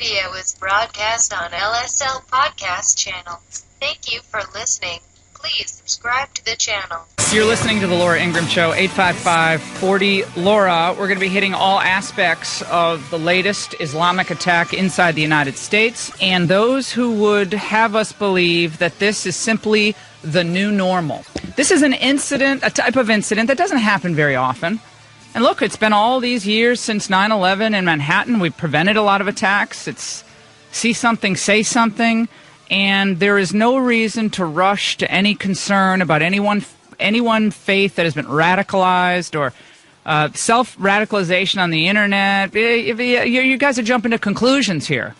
radio is broadcast on LSL Podcast Channel. Thank you for listening. Please subscribe to the channel. You're listening to The Laura Ingraham Show, 855-40-LAURA. We're going to be hitting all aspects of the latest Islamic attack inside the United States and those who would have us believe that this is simply the new normal. This is an incident, a type of incident that doesn't happen very often. And look, it's been all these years since 9/11 in Manhattan. We've prevented a lot of attacks. It's see something, say something. And there is no reason to rush to any concern about anyone faith that has been radicalized or self-radicalization on the internet. You guys are jumping to conclusions here.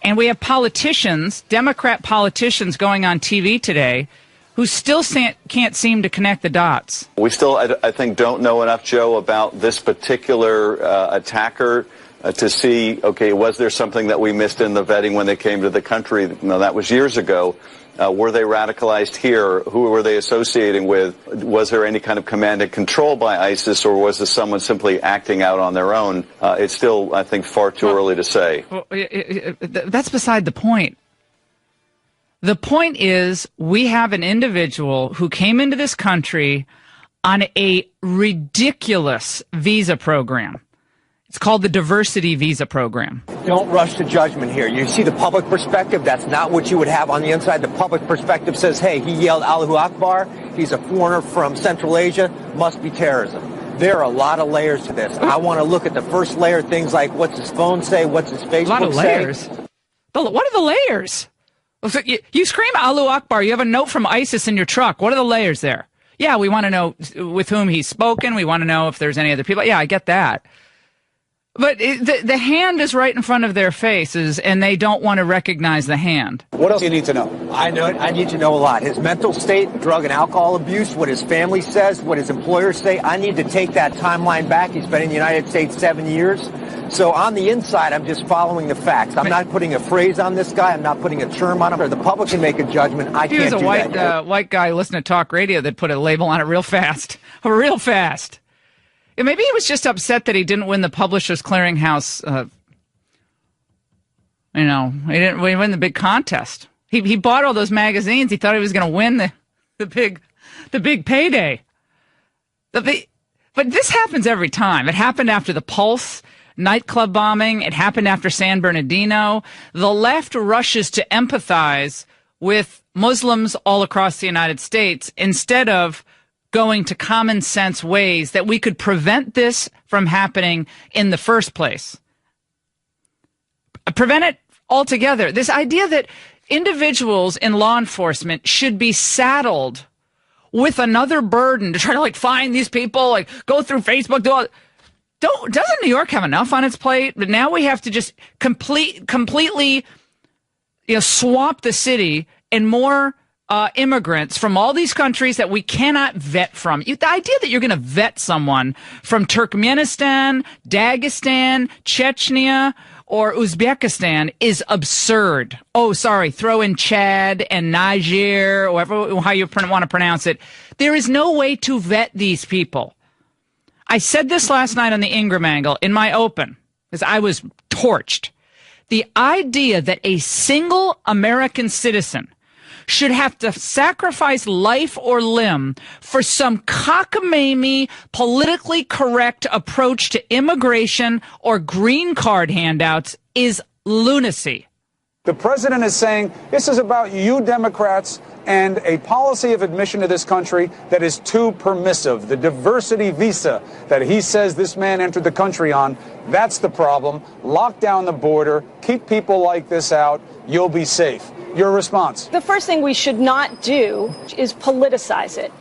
And we have politicians, Democrat politicians going on TV today who still can't seem to connect the dots. We still, I think, don't know enough, Joe, about this particular attacker to see, okay, was there something that we missed in the vetting when they came to the country? No, that was years ago. Were they radicalized here? Who were they associating with? Was there any kind of command and control by ISIS, or was this someone simply acting out on their own? It's still, I think, far too early to say. Well, that's beside the point. The point is we have an individual who came into this country on a ridiculous visa program. It's called the diversity visa program. Don't rush to judgment here. You see the public perspective. That's not what you would have on the inside. The public perspective says, hey, he yelled Allahu Akbar. He's a foreigner from Central Asia. Must be terrorism. There are a lot of layers to this. I want to look at the first layer, things like what's his phone say, what's his Facebook say. A lot of layers. What are the layers? You scream Allahu Akbar. You have a note from ISIS in your truck. What are the layers there? Yeah, we want to know with whom he's spoken. We want to know if there's any other people. Yeah, I get that. But the hand is right in front of their faces, and they don't want to recognize the hand. What else do you need to know? I need to know a lot. His mental state, drug and alcohol abuse, what his family says, what his employers say. I need to take that timeline back. He's been in the United States 7 years. So on the inside, I'm just following the facts. I'm not putting a phrase on this guy. I'm not putting a term on him. The public can make a judgment. I can't do that. He was a white guy listening to talk radio that put a label on it real fast. Real fast. Maybe he was just upset that he didn't win the Publishers Clearinghouse. He didn't win the big contest. He bought all those magazines. He thought he was going to win the big payday. But this happens every time. It happened after the Pulse nightclub bombing. It happened after San Bernardino. The left rushes to empathize with Muslims all across the United States instead of going to common sense ways that we could prevent this from happening in the first place. Prevent it altogether. This idea that individuals in law enforcement should be saddled with another burden to try to find these people, go through Facebook, doesn't New York have enough on its plate? But now we have to just completely swamp the city and more immigrants from all these countries that we cannot vet from. The idea that you're going to vet someone from Turkmenistan, Dagestan, Chechnya, or Uzbekistan is absurd. Oh, sorry, throw in Chad and Niger, or how you want to pronounce it. There is no way to vet these people. I said this last night on the Ingraham Angle in my open, because I was torched. The idea that a single American citizen should have to sacrifice life or limb for some cockamamie, politically correct approach to immigration or green card handouts is lunacy. The president is saying this is about you Democrats and a policy of admission to this country that is too permissive. The diversity visa that he says this man entered the country on, that's the problem. Lock down the border, keep people like this out, you'll be safe. Your response? The first thing we should not do is politicize it.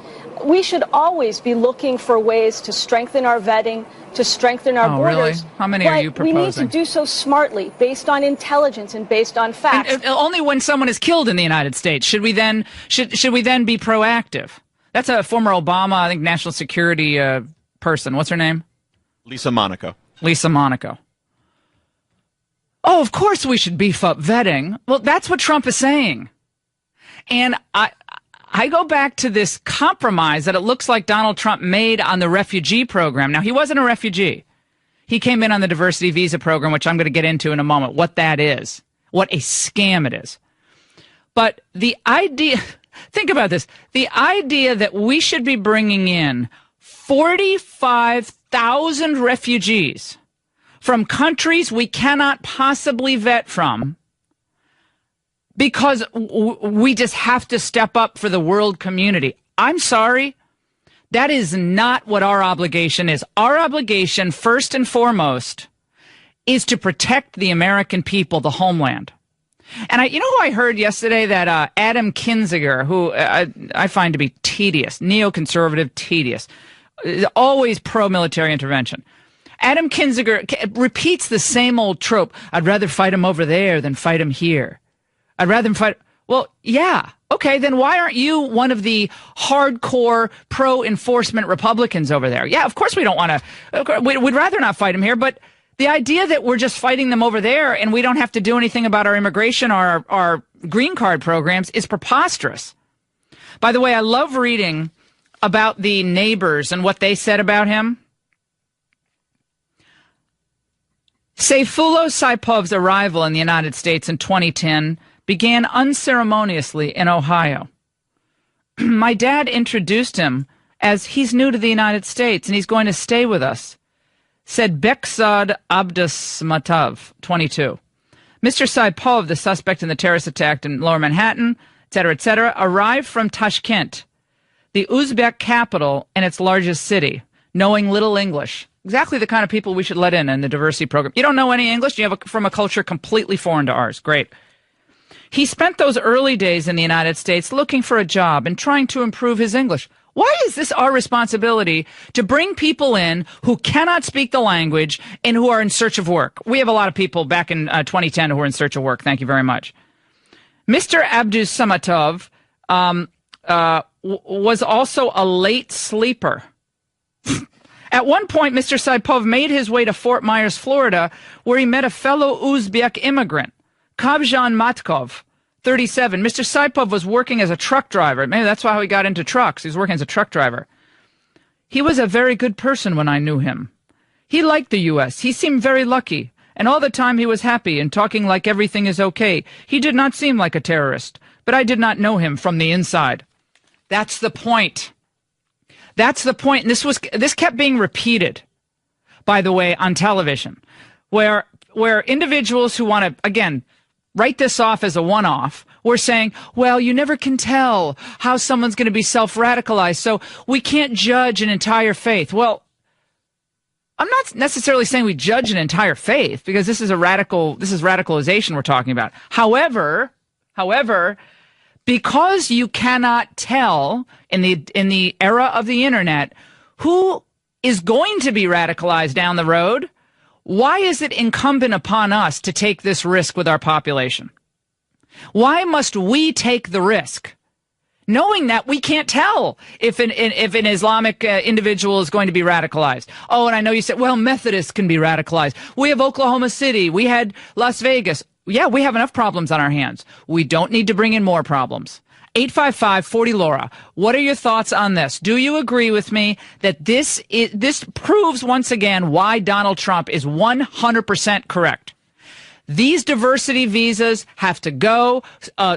We should always be looking for ways to strengthen our vetting, to strengthen our borders. Really? How many are you proposing? We need to do so smartly, based on intelligence and based on facts. And only when someone is killed in the United States should we then be proactive. That's a former Obama, I think, national security person. What's her name? Lisa Monaco. Lisa Monaco. Oh, of course we should beef up vetting. Well, that's what Trump is saying. And I go back to this compromise that it looks like Donald Trump made on the refugee program. Now, he wasn't a refugee. He came in on the diversity visa program, which I'm going to get into in a moment, what that is, what a scam it is. But the idea, think about this, the idea that we should be bringing in 45,000 refugees from countries we cannot possibly vet from because we just have to step up for the world community. I'm sorry. That is not what our obligation is. Our obligation, first and foremost, is to protect the American people, the homeland. And you know who I heard yesterday? That Adam Kinzinger, who I find to be tedious, neoconservative, tedious, always pro-military intervention. Adam Kinzinger repeats the same old trope. I'd rather fight him over there than fight him here. I'd rather fight. Well, yeah. Okay, then why aren't you one of the hardcore pro-enforcement Republicans over there? Yeah, of course we don't want to. We'd rather not fight them here, but the idea that we're just fighting them over there and we don't have to do anything about our immigration or our green card programs is preposterous. By the way, I love reading about the neighbors and what they said about him. Sayfullo Saipov's arrival in the United States in 2010 began unceremoniously in Ohio. My dad introduced him as he's new to the United States and he's going to stay with us, said Beksad Abdusmatov, 22. Mr. Saipov, the suspect in the terrorist attack in Lower Manhattan, et cetera, arrived from Tashkent, the Uzbek capital and its largest city, knowing little English. Exactly the kind of people we should let in the diversity program. You don't know any English? You have from a culture completely foreign to ours. Great. He spent those early days in the United States looking for a job and trying to improve his English. Why is this our responsibility to bring people in who cannot speak the language and who are in search of work? We have a lot of people back in 2010 who were in search of work. Thank you very much. Mr. Abdusmatov was also a late sleeper. At one point, Mr. Saipov made his way to Fort Myers, Florida, where he met a fellow Uzbek immigrant, Kavjan Matkov, 37. Mr. Saipov was working as a truck driver. Maybe that's how he got into trucks. He was working as a truck driver. He was a very good person when I knew him. He liked the U.S. He seemed very lucky. And all the time he was happy and talking like everything is okay. He did not seem like a terrorist. But I did not know him from the inside. That's the point. That's the point. And this kept being repeated, by the way, on television, where individuals who want to, again, write this off as a one-off, were saying, well, you never can tell how someone's going to be self-radicalized, so we can't judge an entire faith. Well, I'm not necessarily saying we judge an entire faith, because this is radicalization we're talking about. However, because you cannot tell in the era of the internet who is going to be radicalized down the road, why is it incumbent upon us to take this risk with our population? Why must we take the risk, knowing that we can't tell if an Islamic individual is going to be radicalized? Oh, and I know you said, well, Methodists can be radicalized. We have Oklahoma City. We had Las Vegas. Yeah, we have enough problems on our hands. We don't need to bring in more problems. 855-40-LAURA. What are your thoughts on this? Do you agree with me that this proves once again why Donald Trump is 100% correct? These diversity visas have to go.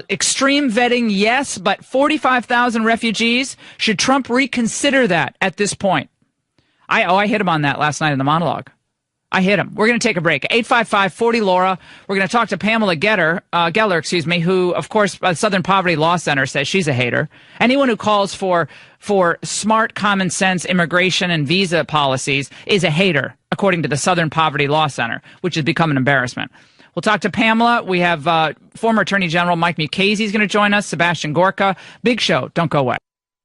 Extreme vetting, yes, but 45,000 refugees? Should Trump reconsider that at this point? I hit him on that last night in the monologue. I hit him. We're going to take a break. 855-40-LAURA. We're going to talk to Pamela Geller, who, of course, Southern Poverty Law Center says she's a hater. Anyone who calls for smart, common sense immigration and visa policies is a hater, according to the Southern Poverty Law Center, which has become an embarrassment. We'll talk to Pamela. We have former Attorney General Mike Mukasey is going to join us, Sebastian Gorka. Big show. Don't go away.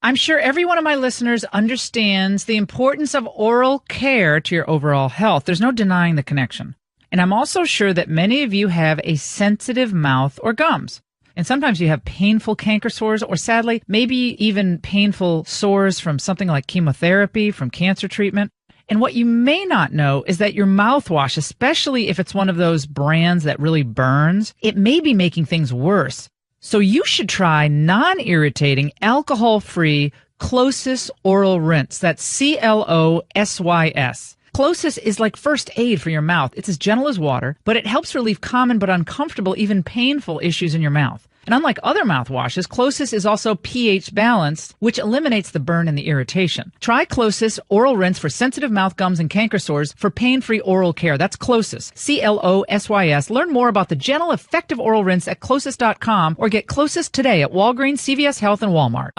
I'm sure every one of my listeners understands the importance of oral care to your overall health. There's no denying the connection. And I'm also sure that many of you have a sensitive mouth or gums. And sometimes you have painful canker sores, or sadly, maybe even painful sores from something like chemotherapy, from cancer treatment. And what you may not know is that your mouthwash, especially if it's one of those brands that really burns, it may be making things worse. So you should try non-irritating, alcohol-free Closys Oral Rinse. That's Closys. Closest is like first aid for your mouth. It's as gentle as water, but it helps relieve common but uncomfortable, even painful issues in your mouth. And unlike other mouthwashes, Closest is also pH balanced, which eliminates the burn and the irritation. Try Closest Oral Rinse for sensitive mouth gums and canker sores for pain-free oral care. That's Closest. Closys. Learn more about the gentle, effective oral rinse at Closest.com or get Closest today at Walgreens, CVS Health, and Walmart.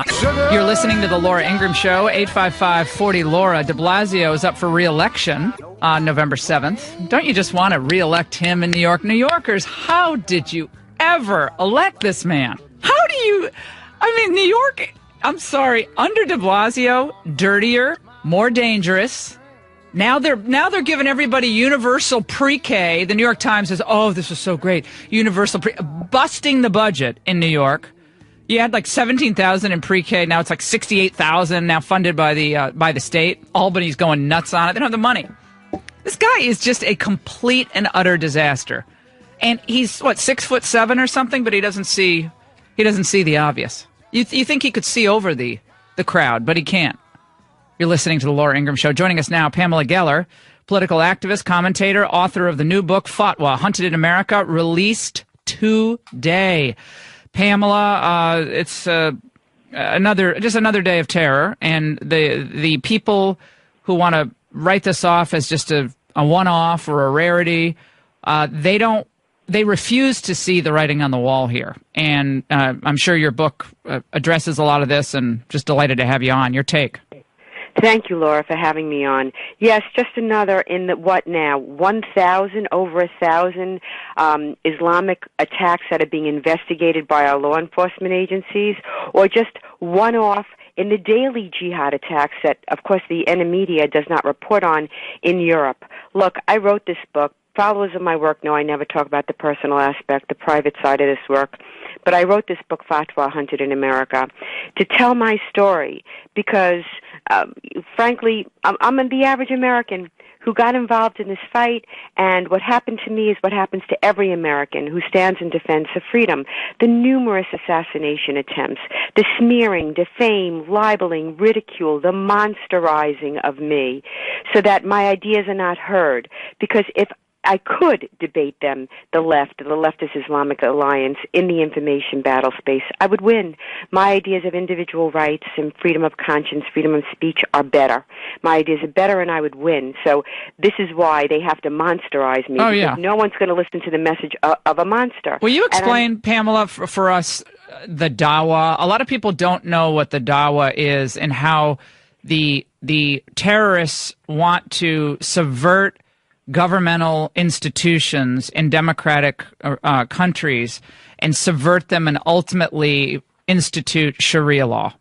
You're listening to The Laura Ingraham Show. 855-40-LAURA. De Blasio is up for re-election on November 7th. Don't you just want to re-elect him in New York? New Yorkers, how did you ever elect this man? How do you... I mean, New York, I'm sorry, under de Blasio, dirtier, more dangerous. Now they're giving everybody universal pre-K. The New York Times says, oh, this is so great. Universal busting the budget in New York. You had like 17,000 in pre-K. Now it's like 68,000 now funded by the state. Albany's going nuts on it. They don't have the money. This guy is just a complete and utter disaster. And he's, 6'7" or something, but he doesn't see the obvious. You think he could see over the crowd, but he can't. You're listening to The Laura Ingraham Show. Joining us now, Pamela Geller, political activist, commentator, author of the new book, Fatwa, Hunted in America, released today. Pamela, it's another day of terror, and the people who want to write this off as just a one-off or a rarity, they refuse to see the writing on the wall here. And I'm sure your book addresses a lot of this, and just delighted to have you on. Your take. Thank you, Laura, for having me on. Yes, just another in the, what now, 1,000, over 1,000 Islamic attacks that are being investigated by our law enforcement agencies, or just one-off in the daily jihad attacks that, of course, the media does not report on in Europe. Look, I wrote this book. Followers of my work know I never talk about the personal aspect, the private side of this work. But I wrote this book, Fatwa, Hunted in America, to tell my story because, frankly, I'm the average American who got involved in this fight, and what happened to me is what happens to every American who stands in defense of freedom. The numerous assassination attempts, the smearing, defame, libeling, ridicule, the monsterizing of me, so that my ideas are not heard. Because if I could debate them, the leftist Islamic alliance, in the information battle space, I would win. My ideas of individual rights and freedom of conscience, freedom of speech are better. My ideas are better, and I would win. So this is why they have to monsterize me. Because no one's going to listen to the message of a monster. Will you explain, Pamela, for us, the dawah? A lot of people don't know what the dawah is and how the terrorists want to subvert governmental institutions in democratic countries and subvert them and ultimately institute Sharia law.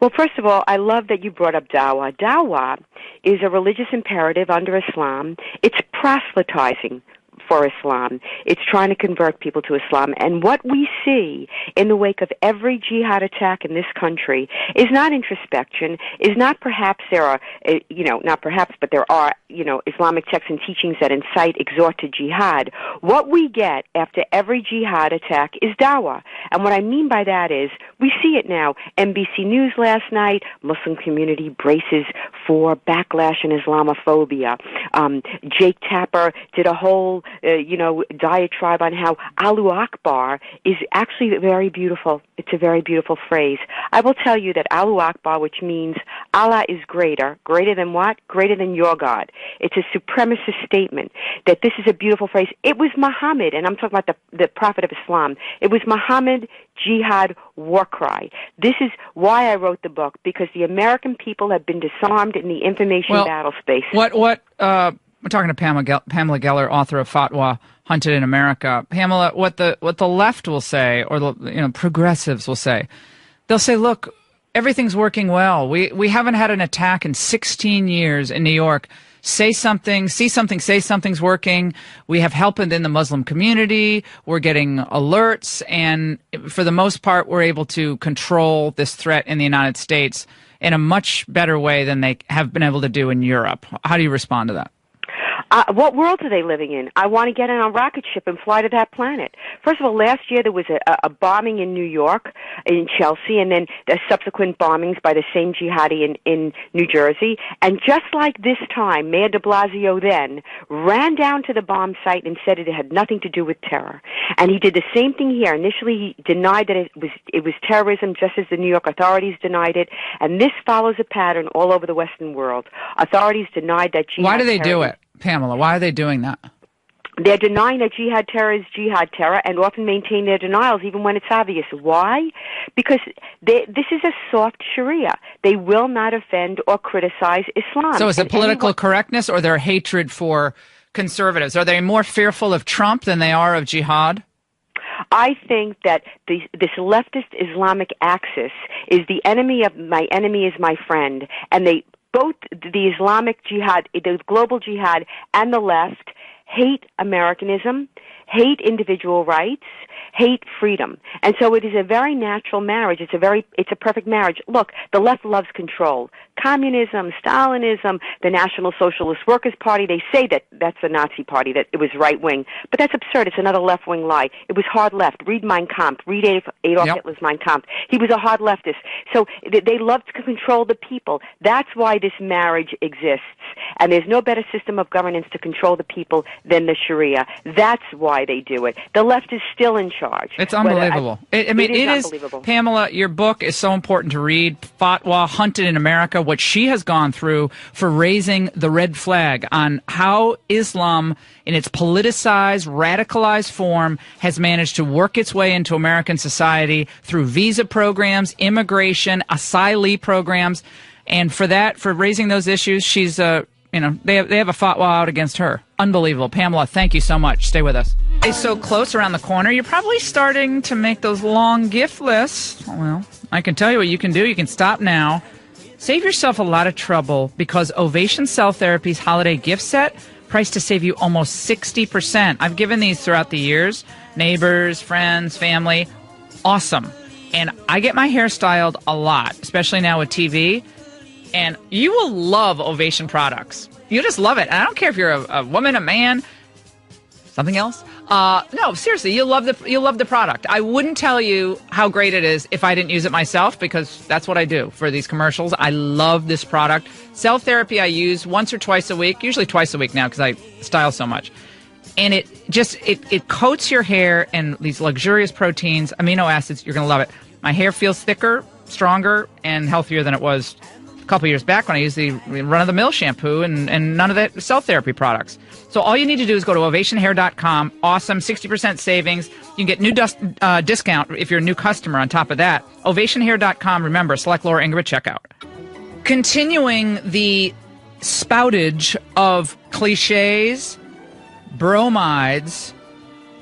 Well, first of all, I love that you brought up dawah. Dawah is a religious imperative under Islam. It's proselytizing for Islam. It's trying to convert people to Islam. And what we see in the wake of every jihad attack in this country is not introspection, is not perhaps there are, not perhaps, but there are, Islamic texts and teachings that incite, exhort to jihad. What we get after every jihad attack is dawah. And what I mean by that is, we see it now. NBC News last night, Muslim community braces for backlash and Islamophobia. Jake Tapper did a whole diatribe on how Allahu Akbar is actually very beautiful. It's a very beautiful phrase. I will tell you that Allahu Akbar, which means Allah is greater. Greater than what? Greater than your God. It's a supremacist statement that this is a beautiful phrase. It was Muhammad, and I'm talking about the Prophet of Islam. It was Muhammad jihad war cry. This is why I wrote the book, because the American people have been disarmed in the information battle space. We're talking to Pamela Geller, author of Fatwa, Hunted in America. Pamela, what the left will say, or the progressives will say, they'll say, look, everything's working well. We haven't had an attack in 16 years in New York. Say something, see something, say something's working. We have help in the Muslim community. We're getting alerts, and for the most part, we're able to control this threat in the United States in a much better way than they have been able to do in Europe. How do you respond to that? What world are they living in? I want to get on a rocket ship and fly to that planet. First of all, last year there was a bombing in New York, in Chelsea, and then the subsequent bombings by the same jihadi in New Jersey. And just like this time, Mayor de Blasio then ran down to the bomb site and said it had nothing to do with terror. And he did the same thing here. Initially, he denied that it was terrorism, just as the New York authorities denied it. And this follows a pattern all over the Western world. Authorities denied that jihad. Why do they do it, Pamela? Why are they doing that? They're denying that jihad terror is jihad terror and often maintain their denials even when it's obvious. Why? Because this is a soft Sharia. They will not offend or criticize Islam. So is it political correctness or their hatred for conservatives? Are they more fearful of Trump than they are of jihad? I think that this leftist Islamic axis is the enemy of my enemy is my friend. And both the Islamic jihad, the global jihad, and the left hate Americanism, hate individual rights, hate freedom. And so it is a very natural marriage. It's a perfect marriage. Look, the left loves control. Communism, Stalinism, the National Socialist Workers' Party, they say that that's the Nazi party, that it was right-wing. But that's absurd. It's another left-wing lie. It was hard left. Read Mein Kampf. Read Adolf Hitler's Mein Kampf. He was a hard leftist. So they love to control the people. That's why this marriage exists. And there's no better system of governance to control the people than the Sharia. That's why they do it. The left is still in charge. It's unbelievable. It is unbelievable. Pamela, your book is so important to read. Fatwa, Hunted in America, what she has gone through for raising the red flag on how Islam, in its politicized, radicalized form, has managed to work its way into American society through visa programs, immigration, asylee programs. And for raising those issues, she's they have a fatwa out against her. Unbelievable. Pamela, thank you so much. Stay with us. It's so close around the corner. You're probably starting to make those long gift lists. Well, I can tell you what you can do. You can stop now. Save yourself a lot of trouble because Ovation Cell Therapy's holiday gift set priced to save you almost 60%. I've given these throughout the years. Neighbors, friends, family. Awesome. And I get my hair styled a lot, especially now with TV. And you will love Ovation products. You'll just love it. And I don't care if you're a woman, a man, something else. No, seriously, you'll love the product. I wouldn't tell you how great it is if I didn't use it myself because that's what I do for these commercials. I love this product. Cell Therapy I use once or twice a week, usually twice a week now because I style so much. And it coats your hair in these luxurious proteins, amino acids. You're going to love it. My hair feels thicker, stronger, and healthier than it was a couple years back when I used the run-of-the-mill shampoo and none of the Cell Therapy products. So all you need to do is go to ovationhair.com. Awesome, 60% savings. You can get new discount if you're a new customer on top of that. Ovationhair.com. Remember, select Laura Ingram at checkout. Continuing the spoutage of cliches, bromides,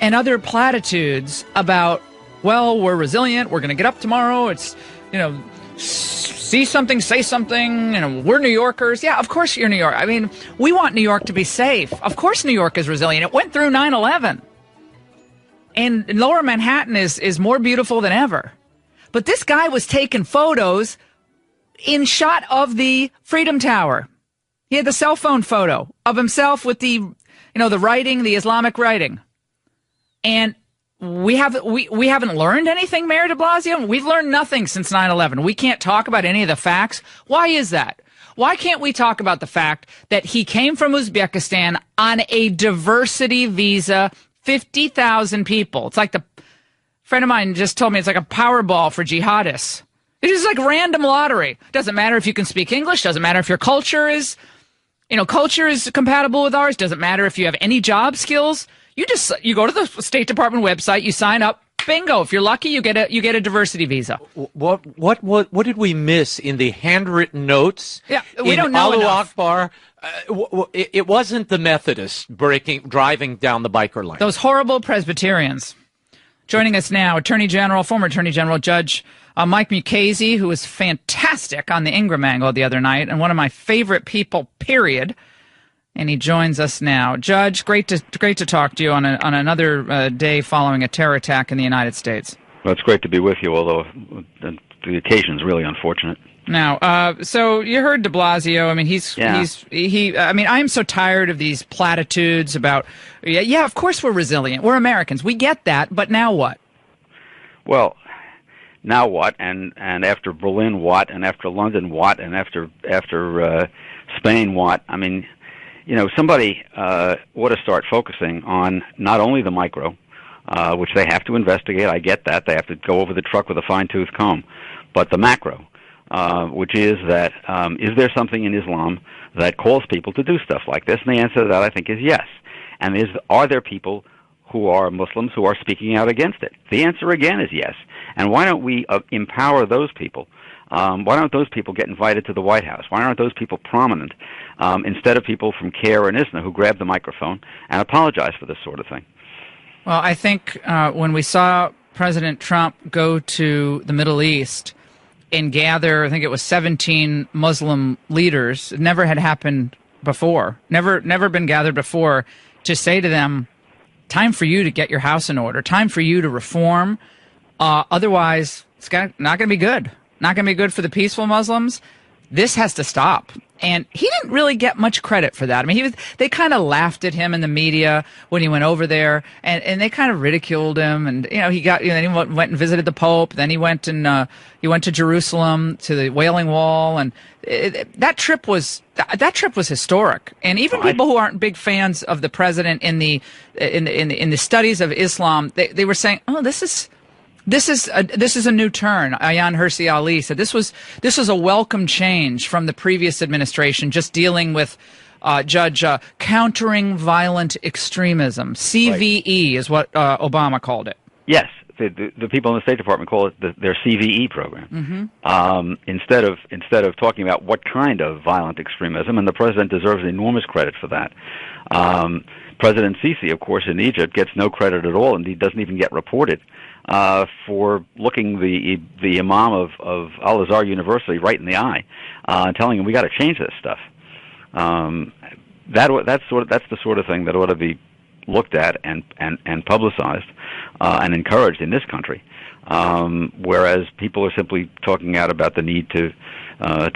and other platitudes about, well, we're resilient, we're going to get up tomorrow, it's, see something, say something, we're New Yorkers. Yeah, of course you're New York. I mean, we want New York to be safe. Of course New York is resilient. It went through 9/11. And Lower Manhattan is more beautiful than ever. But this guy was taking photos in shot of the Freedom Tower. He had the cell phone photo of himself with the writing, the Islamic writing. And we haven't learned anything, Mayor de Blasio. We've learned nothing since 9/11. We can't talk about any of the facts. Why is that? Why can't we talk about the fact that he came from Uzbekistan on a diversity visa, 50,000 people? It's like a friend of mine just told me it's like a Powerball for jihadists. It is like random lottery. Doesn't matter if you can speak English. Doesn't matter if your culture is compatible with ours. Doesn't matter if you have any job skills. You go to the State Department website, you sign up, bingo. If you're lucky, you get a diversity visa. What did we miss in the handwritten notes? Yeah, we don't know Allahu enough. Akbar, it wasn't the Methodists driving down the biker lane. Those horrible Presbyterians. Joining us now, former Attorney General Judge Mike Mukasey, who was fantastic on the Ingraham angle the other night, and one of my favorite people, period. And he joins us now. Judge, great to talk to you on another day following a terror attack in the United States. Well, it's great to be with you, although the occasion is really unfortunate. Now, so you heard de Blasio. I mean, I mean, I'm so tired of these platitudes about, yeah, of course we're resilient. We're Americans. We get that. But now what? Well, now what? And after Berlin, what? And after London, what? And after Spain, what? I mean, somebody ought to start focusing on not only the micro, which they have to investigate. I get that. They have to go over the truck with a fine-tooth comb. But the macro, which is that is there something in Islam that calls people to do stuff like this? And the answer to that, I think, is yes. And are there people who are Muslims who are speaking out against it? The answer, again, is yes. And why don't we empower those people? Why don't those people get invited to the White House? Why aren't those people prominent instead of people from CARE and ISNA who grab the microphone and apologize for this sort of thing? Well, I think when we saw President Trump go to the Middle East and gather, I think it was 17 Muslim leaders, it never had happened before, never been gathered before, to say to them, time for you to get your house in order, time for you to reform. Otherwise, it's not going to be good. Not going to be good for the peaceful Muslims. This has to stop. And he didn't really get much credit for that. I mean, they kind of laughed at him in the media when he went over there, and they kind of ridiculed him. And then he went and visited the Pope. Then he went to Jerusalem to the Wailing Wall, and that trip was historic. And even people who aren't big fans of the president in the studies of Islam, they were saying, oh, this is a new turn. Ayaan Hirsi Ali said this was a welcome change from the previous administration, just dealing with countering violent extremism. CVE is what Obama called it. Yes, the people in the State Department call it their CVE program. Mm-hmm. Instead of talking about what kind of violent extremism, and the president deserves enormous credit for that. President Sisi, of course, in Egypt, gets no credit at all, and he doesn't even get reported for looking the imam of Al Azhar University right in the eye, and telling him we got to change this stuff. That's the sort of thing that ought to be looked at and publicized and encouraged in this country. Whereas people are simply talking out about the need to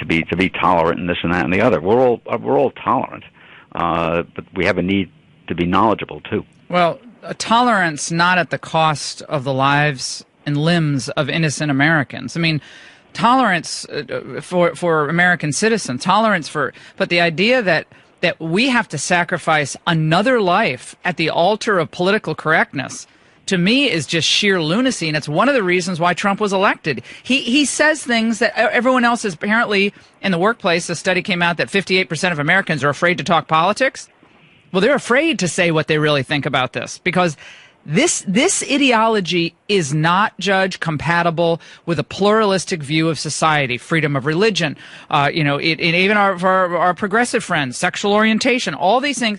be tolerant and this and that and the other. We're all tolerant, but we have a need to be knowledgeable too. Well, tolerance not at the cost of the lives and limbs of innocent Americans. I mean, tolerance for American citizens, but the idea that we have to sacrifice another life at the altar of political correctness, to me, is just sheer lunacy, and it's one of the reasons why Trump was elected. He says things that everyone else is apparently in the workplace. A study came out that 58% of Americans are afraid to talk politics. Well, they're afraid to say what they really think about this, because this ideology is not, Judge, compatible with a pluralistic view of society, freedom of religion, even our progressive friends, sexual orientation, all these things.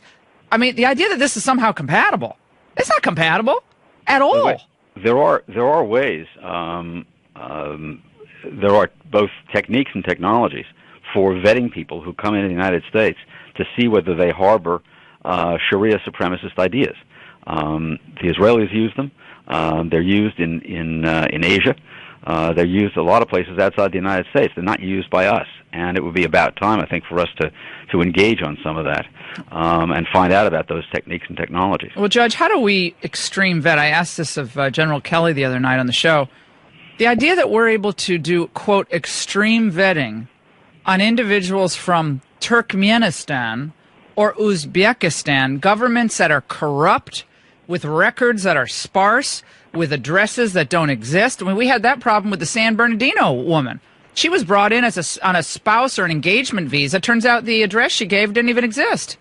I mean, the idea that this is somehow compatible, it's not compatible at all. There are ways. There are both techniques and technologies for vetting people who come into the United States to see whether they harbor Sharia supremacist ideas. The Israelis use them. They're used in Asia. They're used a lot of places outside the United States. They're not used by us, and it would be about time, I think, for us to engage on some of that and find out about those techniques and technologies. Well, Judge, how do we extreme vet? I asked this of General Kelly the other night on the show. The idea that we're able to do, quote, extreme vetting on individuals from Turkmenistan or Uzbekistan, governments that are corrupt, with records that are sparse, with addresses that don't exist. I mean, we had that problem with the San Bernardino woman. She was brought in on a spouse or an engagement visa. Turns out the address she gave didn't even exist.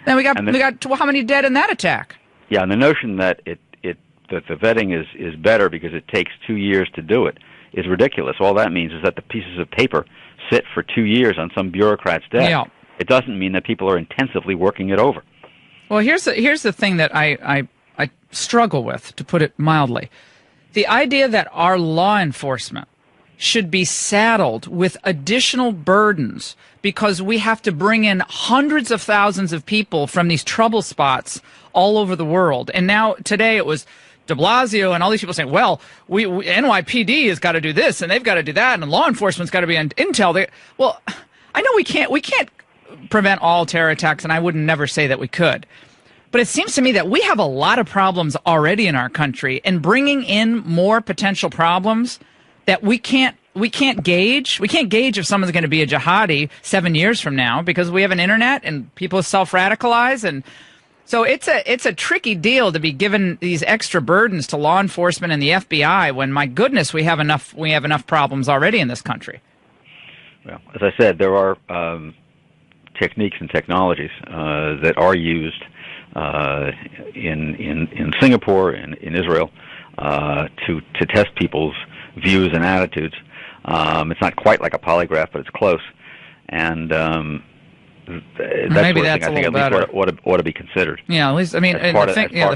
Then we got how many dead in that attack? Yeah, and the notion that that the vetting is better because it takes 2 years to do it is ridiculous. All that means is that the pieces of paper sit for 2 years on some bureaucrat's desk. Yeah. It doesn't mean that people are intensively working it over. Well, here's the thing that I struggle with, to put it mildly. The idea that our law enforcement should be saddled with additional burdens because we have to bring in hundreds of thousands of people from these trouble spots all over the world. And now today it was de Blasio and all these people saying, well, we NYPD has got to do this and they've got to do that and law enforcement's got to be on intel. Well, I know we can't prevent all terror attacks, and I would never say that we could. But it seems to me that we have a lot of problems already in our country, and bringing in more potential problems that we can't gauge. We can't gauge if someone's going to be a jihadi 7 years from now because we have an internet and people self-radicalize, and so it's a tricky deal to be given these extra burdens to law enforcement and the FBI when, my goodness, we have enough problems already in this country. Well, as I said, there are techniques and technologies that are used in Singapore and in Israel to test people's views and attitudes. It's not quite like a polygraph, but it's close. And that's maybe sort of that's thing I think a little at least ought to be considered. Yeah, at least, I mean, as part of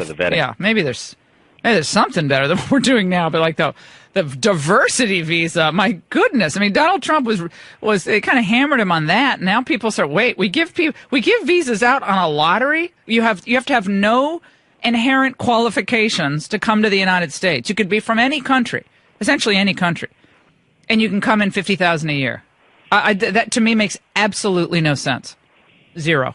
the vetting. Yeah, maybe there's something better than what we're doing now, but like the diversity visa, my goodness. I mean, Donald Trump was it kind of hammered him on that. Now people start, we give visas out on a lottery. You have to have no inherent qualifications to come to the United States. You could be from any country, essentially any country, and you can come in 50,000 a year. That to me makes absolutely no sense. Zero.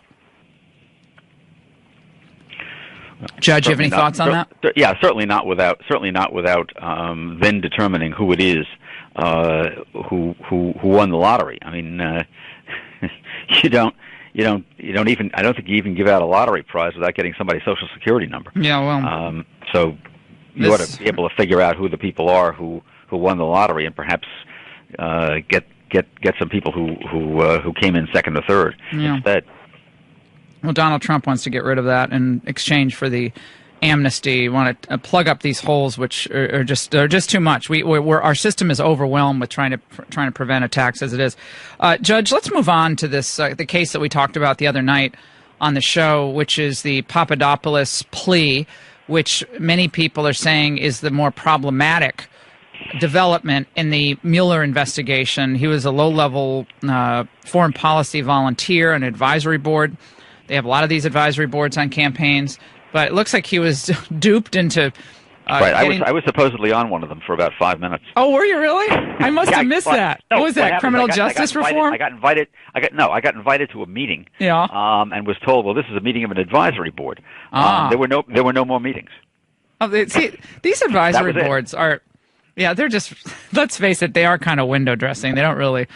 Judge, you have any thoughts on that? Yeah, certainly not without then determining who it is who won the lottery. I mean, you don't even, I don't think you even give out a lottery prize without getting somebody's social security number. Yeah, well, so you ought to be able to figure out who the people are who won the lottery, and perhaps get some people who came in second or third instead. Well, Donald Trump wants to get rid of that in exchange for the amnesty. We want to plug up these holes, which are just too much. Our system is overwhelmed with trying to prevent attacks as it is. Judge, let's move on to this the case that we talked about the other night on the show, which is the Papadopoulos plea, which many people are saying is the more problematic development in the Mueller investigation. He was a low-level foreign policy volunteer on an advisory board. They have a lot of these advisory boards on campaigns, but it looks like he was duped into. Right, I was supposedly on one of them for about 5 minutes. Oh, were you really? I must have missed that. No, what was that? Criminal justice reform? I got invited to a meeting. Yeah. And was told, well, this is a meeting of an advisory board. There were no more meetings. Oh, see, these advisory boards are. Yeah, they're just. Let's face it, they are kind of window dressing. They don't really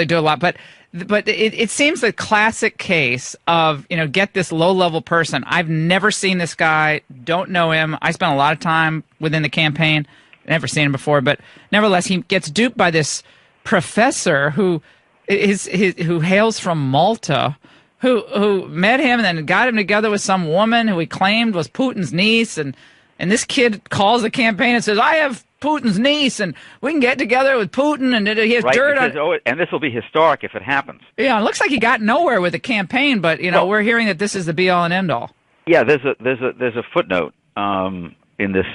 do a lot, but it seems a classic case of, get this low-level person. I've never seen this guy, don't know him. I spent a lot of time within the campaign, never seen him before, but nevertheless, he gets duped by this professor who hails from Malta, who met him and then got him together with some woman who he claimed was Putin's niece, and this kid calls the campaign and says, I have Putin's niece, and we can get together with Putin, and he has dirt on. And this will be historic if it happens. Yeah, it looks like he got nowhere with the campaign, but we're hearing that this is the be all and end all. Yeah, there's a footnote in this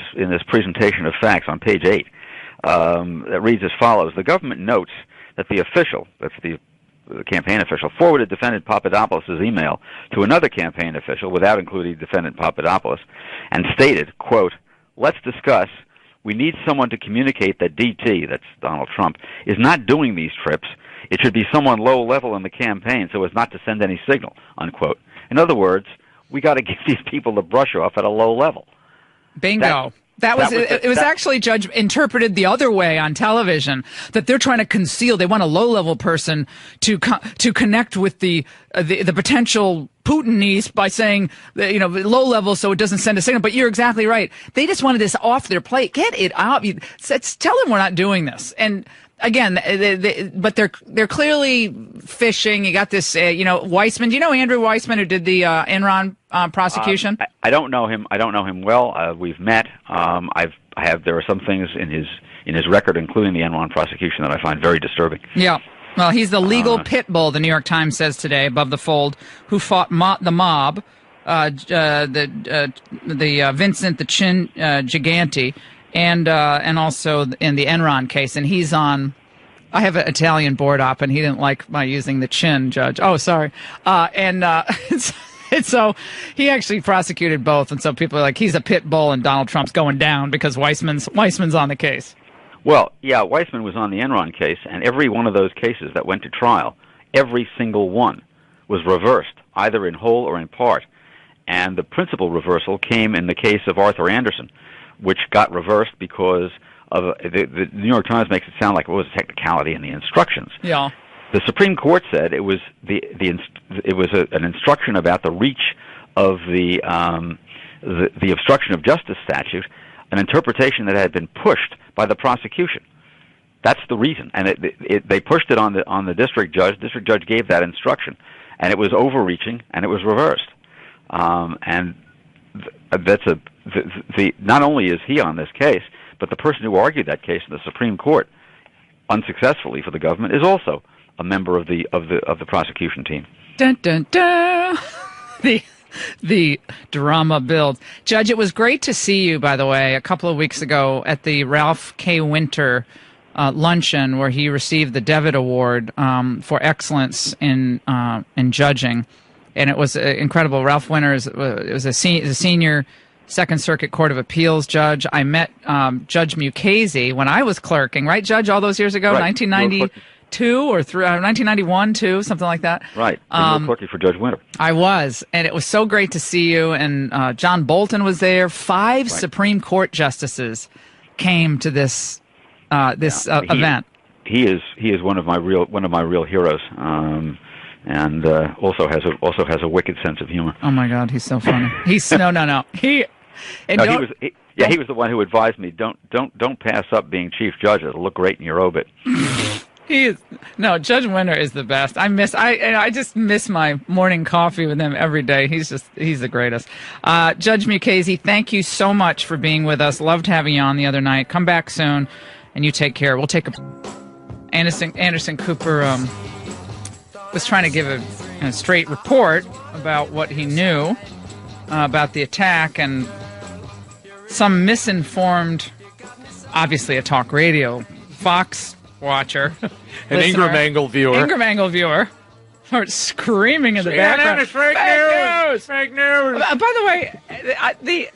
presentation of facts on page 8 that reads as follows: the government notes that the official, that's the campaign official, forwarded defendant Papadopoulos' email to another campaign official without including defendant Papadopoulos, and stated, quote, "Let's discuss. We need someone to communicate that DT," that's Donald Trump, "is not doing these trips. It should be someone low level in the campaign so as not to send any signal," unquote. In other words, we got to give these people the brush off at a low level. Bingo. It was actually, Judge, interpreted the other way on television, that they're trying to conceal. They want a low-level person to connect with the potential Putin niece by saying, low level so it doesn't send a signal. But you're exactly right. They just wanted this off their plate. Get it out. Tell them we're not doing this. And again, but they're clearly fishing. You got this, Weissman. Do you know Andrew Weissman, who did the Enron prosecution? I don't know him. I don't know him well. We've met. There are some things in his record, including the Enron prosecution, that I find very disturbing. Yeah. Well, he's the legal pit bull, the New York Times says today, above the fold, who fought the mob, the Vincent the Chin Gigante, and also in the Enron case. And he's on. I have an Italian board op, and he didn't like my using the chin, Judge. Oh, sorry. And so he actually prosecuted both. And so people are like, he's a pit bull and Donald Trump's going down because Weissman's on the case. Well, yeah, Weissman was on the Enron case, and every one of those cases that went to trial, every single one was reversed, either in whole or in part. And the principal reversal came in the case of Arthur Anderson, which got reversed because of the New York Times makes it sound like it was a technicality in the instructions. Yeah. The Supreme Court said it was an instruction about the reach of the obstruction of justice statute, an interpretation that had been pushed by the prosecution. That's the reason, and they pushed it on the district judge. District judge gave that instruction, and it was overreaching, and it was reversed. And that's not only is he on this case, but the person who argued that case in the Supreme Court, unsuccessfully for the government, is also a member of the prosecution team. Dun dun dun. The drama builds. Judge, it was great to see you, by the way, a couple of weeks ago at the Ralph K. Winter luncheon, where he received the Devitt Award for excellence in judging, and it was incredible. Ralph Winter was a senior Second Circuit Court of Appeals judge. I met Judge Mukasey when I was clerking, right, Judge, all those years ago, right. 1992 or 1991, too, something like that. Right. You were clerking for Judge Winter. I was, and it was so great to see you. And John Bolton was there. 5 Supreme Court justices came to this event. He is one of my real heroes. And also has a wicked sense of humor. Oh my God, he's so funny. No. He was the one who advised me, don't pass up being chief judge. It'll look great in your obit. Judge Winter is the best. I just miss my morning coffee with him every day. He's the greatest. Judge Mukasey, thank you so much for being with us. Loved having you on the other night. Come back soon, and you take care. We'll take Anderson Cooper was trying to give a straight report about what he knew about the attack, and some misinformed, obviously a talk radio, Fox watcher, an Ingraham Angle viewer, starts screaming in the background. It's fake news. By the way,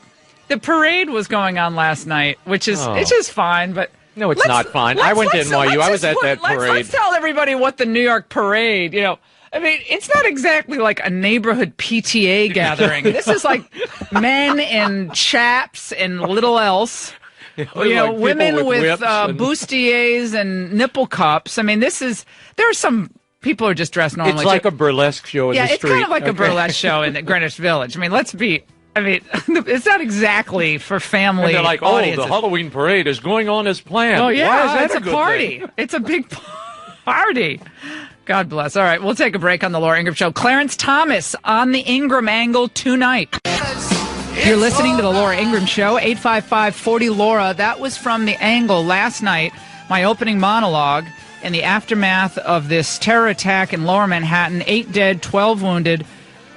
the parade was going on last night, which is it's just fine, but. No, it's not fine. I went to NYU. I was at that parade. Let's tell everybody what the New York parade, I mean, it's not exactly like a neighborhood PTA gathering. This is like men in chaps and little else. Like women with and bustiers and nipple cups. I mean, there are some people who are just dressed normally. It's like a burlesque show in the street. Yeah, it's kind of like a burlesque show in Greenwich Village. I mean, it's not exactly for family. And they're like, audiences. the Halloween parade is going on as planned. Oh, yeah, why is that it's a good party. thing? It's a big party. God bless. All right, we'll take a break on the Laura Ingraham Show. Clarence Thomas on the Ingraham Angle tonight. You're listening to the Laura Ingraham Show, 855-40-LAURA. That was from the Angle last night, my opening monologue in the aftermath of this terror attack in Lower Manhattan. 8 dead, 12 wounded.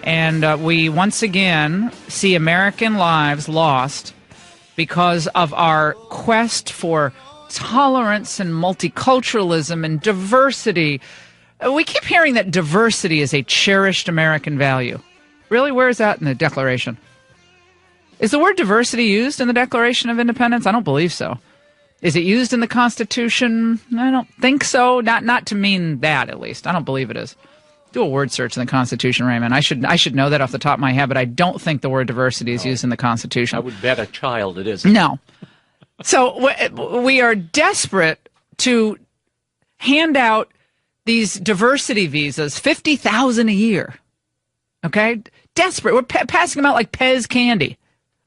And we once again see American lives lost because of our quest for tolerance and multiculturalism and diversity. We keep hearing that diversity is a cherished American value. Really? Where is that in the Declaration? Is the word diversity used in the Declaration of Independence? I don't believe so. Is it used in the Constitution? I don't think so. Not to mean that, at least. I don't believe it is. Do a word search in the Constitution, Raymond. I should know that off the top of my head, but I don't think the word diversity is used in the Constitution. I would bet a child it isn't. No. So we are desperate to hand out these diversity visas, 50,000 a year. Okay? Desperate. We're passing them out like Pez candy.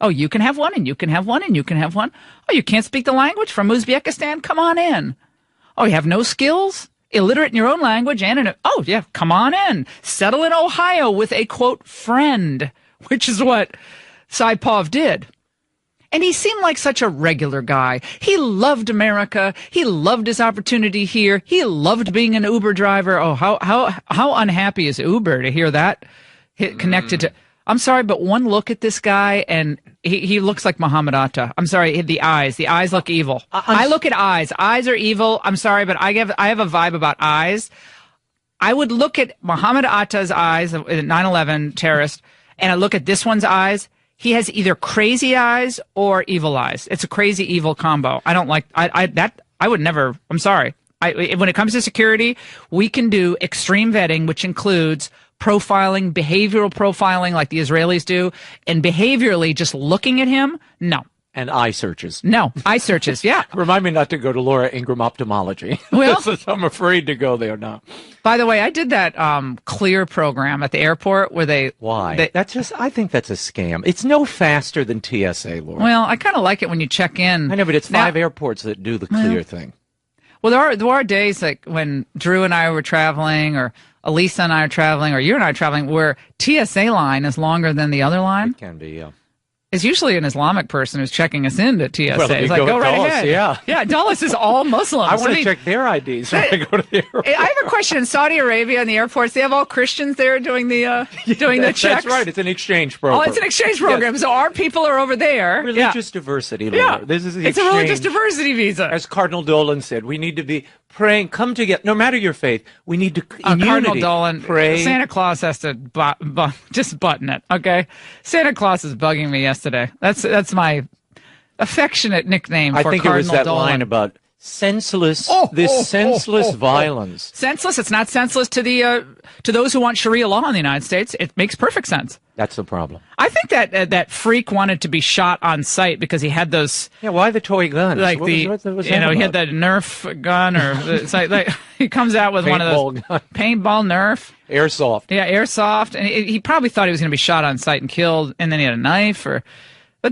Oh, you can have one, and you can have one, and you can have one. Oh, you can't speak the language from Uzbekistan? Come on in. Oh, you have no skills? Illiterate in your own language oh yeah, come on in. Settle in Ohio with a, quote, friend, which is what Saipov did. And he seemed like such a regular guy. He loved America. He loved his opportunity here. He loved being an Uber driver. Oh, how unhappy is Uber to hear that connected to... I'm sorry, but one look at this guy, and he looks like Muhammad Atta. I'm sorry, the eyes look evil. I look at eyes. Eyes are evil. I'm sorry, but I have a vibe about eyes. I would look at Muhammad Atta's eyes, 9/11 terrorist, and I look at this one's eyes, he has either crazy eyes or evil eyes. It's a crazy evil combo. I don't like I would never. I'm sorry. When it comes to security, we can do extreme vetting, which includes profiling, behavioral profiling like the Israelis do, and behaviorally just looking at him. No. And eye searches. No, eye searches, yeah. Remind me not to go to Laura Ingraham Ophthalmology. Well, I'm afraid to go there now. By the way, I did that Clear program at the airport where they... Why? I think that's a scam. It's no faster than TSA, Laura. Well, I kind of like it when you check in. I know, but it's 5 airports that do the Clear thing. Well, there are days like when Drew and I were traveling, or Elisa and I are traveling, or you and I are traveling, where TSA line is longer than the other line. It can be, yeah. It's usually an Islamic person who's checking us into TSA. Well, it's like, go right Dulles, ahead. Yeah. Yeah, Dulles is all Muslims. I want to check their IDs when I go to the airport. I have a question. In Saudi Arabia, in the airports, they have all Christians there doing the checks. That's right. It's an exchange program. Oh, it's an exchange program. Yes. So our people are over there. Religious diversity, Laura. Yeah. This is the it's exchange. A religious diversity visa. As Cardinal Dolan said, we need to be praying, come together, no matter your faith, we need to, in Cardinal unity, Dolan, pray. Santa Claus has to just button it, okay? Santa Claus is bugging me yesterday. That's my affectionate nickname for Cardinal Dolan. I think it was that line about senseless, senseless violence. Senseless? It's not senseless to those who want Sharia law in the United States. It makes perfect sense. That's the problem. I think that freak wanted to be shot on sight because he had those. Yeah, why the toy guns? Like he had the Nerf gun, or it's like he comes out with one of those paintball Nerf. Airsoft. Yeah, airsoft, and he probably thought he was going to be shot on sight and killed, and then he had a knife, but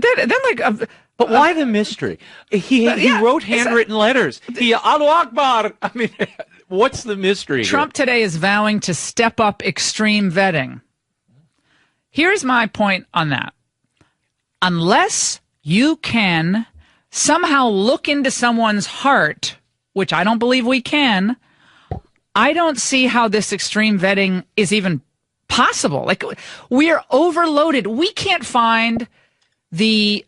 then like. But why the mystery? He wrote handwritten letters. Allahu Akbar. I mean, what's the mystery? Trump today is vowing to step up extreme vetting. Here's my point on that. Unless you can somehow look into someone's heart, which I don't believe we can, I don't see how this extreme vetting is even possible. Like, we are overloaded. We can't find the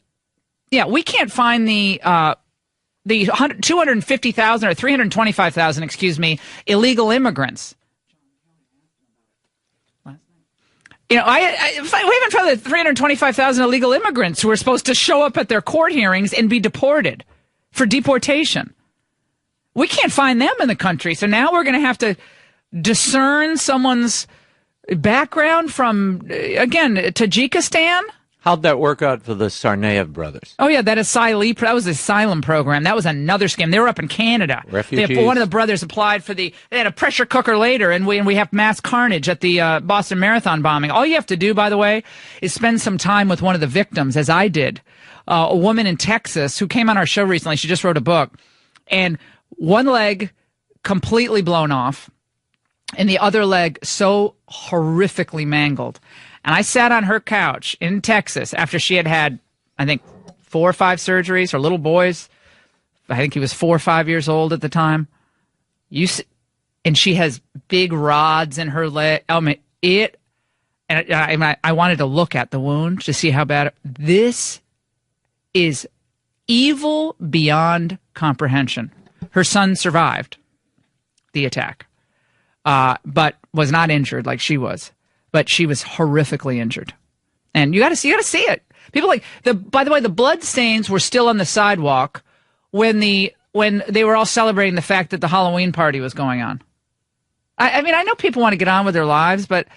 250,000 or 325,000, illegal immigrants. We haven't found the 325,000 illegal immigrants who are supposed to show up at their court hearings and be deported for deportation. We can't find them in the country. So now we're going to have to discern someone's background from, again, Tajikistan. How'd that work out for the Tsarnaev brothers? Oh, yeah, that was the asylum program. That was another scam. They were up in Canada. Refugees. One of the brothers applied they had a pressure cooker later, and we have mass carnage at the Boston Marathon bombing. All you have to do, by the way, is spend some time with one of the victims, as I did. A woman in Texas who came on our show recently. She just wrote a book. And one leg completely blown off, and the other leg so horrifically mangled. And I sat on her couch in Texas after she had, I think, 4 or 5 surgeries. Her little boys, I think he was 4 or 5 years old at the time. And she has big rods in her leg. I wanted to look at the wound to see how bad. This is evil beyond comprehension. Her son survived the attack, but was not injured like she was. But she was horrifically injured. And you got to see it. People by the way, the blood stains were still on the sidewalk when they were all celebrating the fact that the Halloween party was going on. I mean, I know people want to get on with their lives, but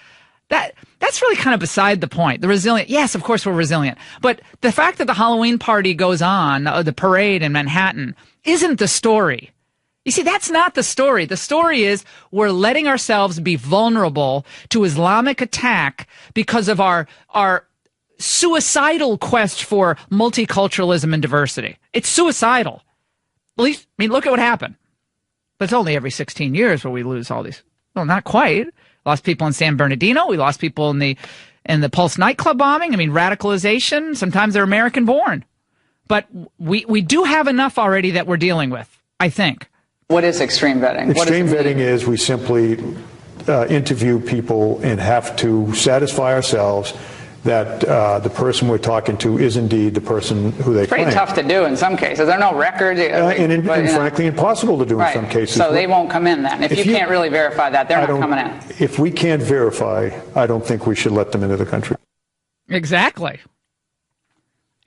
that's really kind of beside the point. The resilient, yes, of course we're resilient. But the fact that the Halloween party goes on, the parade in Manhattan, isn't the story. You see, that's not the story. The story is we're letting ourselves be vulnerable to Islamic attack because of our suicidal quest for multiculturalism and diversity. It's suicidal. At least, look at what happened. But it's only every 16 years where we lose all these. Well, not quite. Lost people in San Bernardino. We lost people in the Pulse nightclub bombing. Radicalization. Sometimes they're American born. But we do have enough already that we're dealing with, I think. What is extreme vetting? Extreme vetting is we simply interview people and have to satisfy ourselves that the person we're talking to is indeed the person who they claim. Pretty tough to do in some cases. There are no records. And frankly, impossible to do in some cases. So they won't come in then. If you can't really verify that, they're not coming in. If we can't verify, I don't think we should let them into the country. Exactly.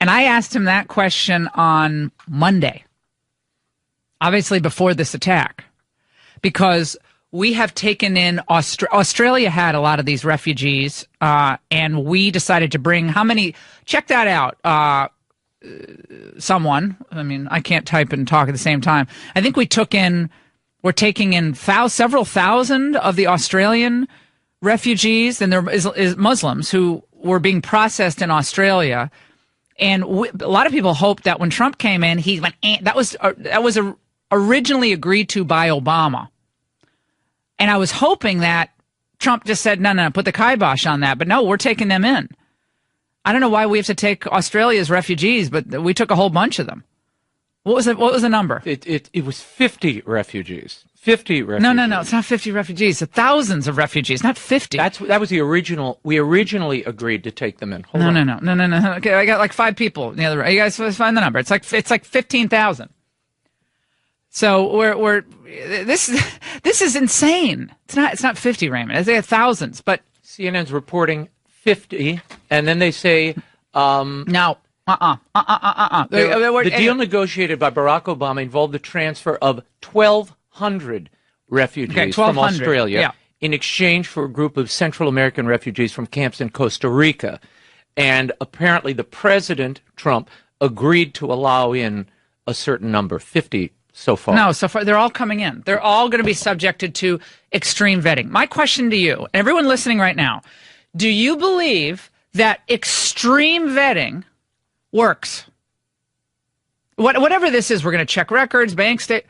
And I asked him that question on Monday, obviously before this attack, because we have taken in Australia had a lot of these refugees, and we decided to bring how many? Check that out. Someone. I mean, I can't type and talk at the same time. I think we're taking in several thousand of the Australian refugees, and there is Muslims who were being processed in Australia. And a lot of people hoped that when Trump came in, he went. That was originally agreed to by Obama. And I was hoping that Trump just said, no, put the kibosh on that. But no, we're taking them in. I don't know why we have to take Australia's refugees, but we took a whole bunch of them. What was the number? It was 50 refugees. 50 refugees. No, it's not 50 refugees. It's thousands of refugees, not 50. That was the original. We originally agreed to take them in. Hold on. No. Okay, I got like 5 people. The other, you guys find the number. It's like 15,000. So we're this is insane. It's not 50, Raymond. They have thousands, but CNN's reporting 50, and then they say no. The deal negotiated by Barack Obama involved the transfer of 1,200 refugees from Australia in exchange for a group of Central American refugees from camps in Costa Rica. And apparently the President, Trump, agreed to allow in a certain number, 50 so far. No, so far they're all coming in. They're all going to be subjected to extreme vetting. My question to you, everyone listening right now, do you believe that extreme vetting works? Whatever this is, we're going to check records, bank state.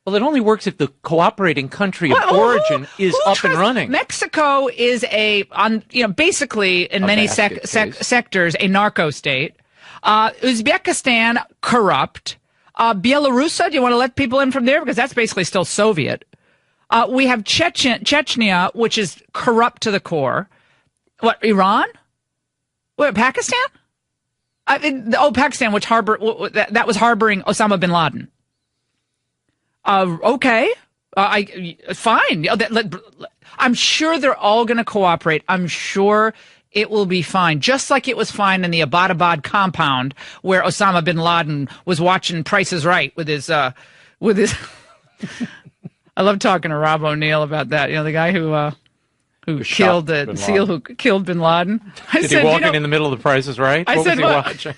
Well, it only works if the cooperating country of origin is up and running. Mexico is basically in many sectors a narco state. Uzbekistan, corrupt. Belarus, do you want to let people in from there? Because that's basically still Soviet. We have Chechnya, which is corrupt to the core. What, Iran? What, Pakistan? Pakistan, which that was harboring Osama bin Laden. Okay. Fine. I'm sure they're all going to cooperate. I'm sure it will be fine. Just like it was fine in the Abbottabad compound where Osama bin Laden was watching Price is Right with his I love talking to Rob O'Neill about that. You know, the guy who killed the SEAL who killed bin Laden. Did he walk in the middle of the Price is Right? What was he watching?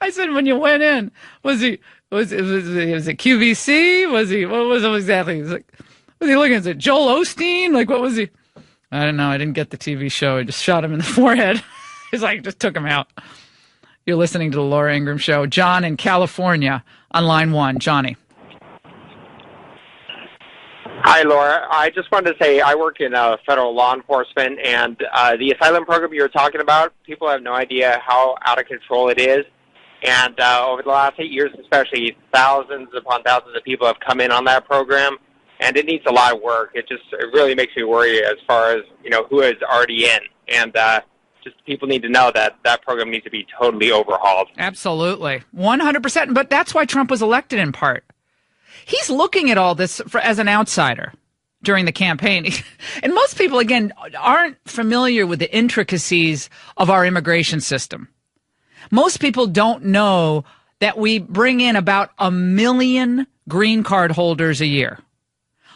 I said, when you went in, was it QVC? What was it exactly? Was he looking at it? Joel Osteen? Like, what was he? I don't know. I didn't get the TV show. I just shot him in the forehead. It's like, just took him out. You're listening to the Laura Ingraham Show. John in California on line 1. Johnny. Hi, Laura. I just wanted to say I work in federal law enforcement, and the asylum program you were talking about, people have no idea how out of control it is. And over the last 8 years especially, thousands upon thousands of people have come in on that program, and it needs a lot of work. It really makes me worry as far as, who is already in. And just people need to know that that program needs to be totally overhauled. Absolutely. 100%. But that's why Trump was elected in part. He's looking at all this as an outsider during the campaign. And most people, again, aren't familiar with the intricacies of our immigration system. Most people don't know that we bring in about 1 million green card holders a year.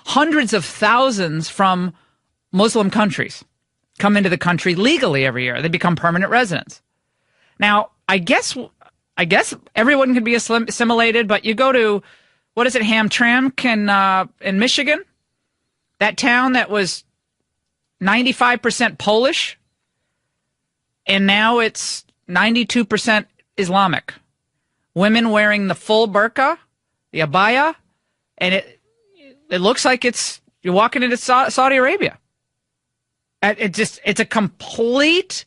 Hundreds of thousands from Muslim countries come into the country legally every year. They become permanent residents. Now, I guess everyone can be assimilated, but you go to, what is it, Hamtramck in Michigan? That town that was 95% Polish, and now it's 92% Islamic. Women wearing the full burqa, the abaya, and it looks like you're walking into Saudi Arabia. It's a complete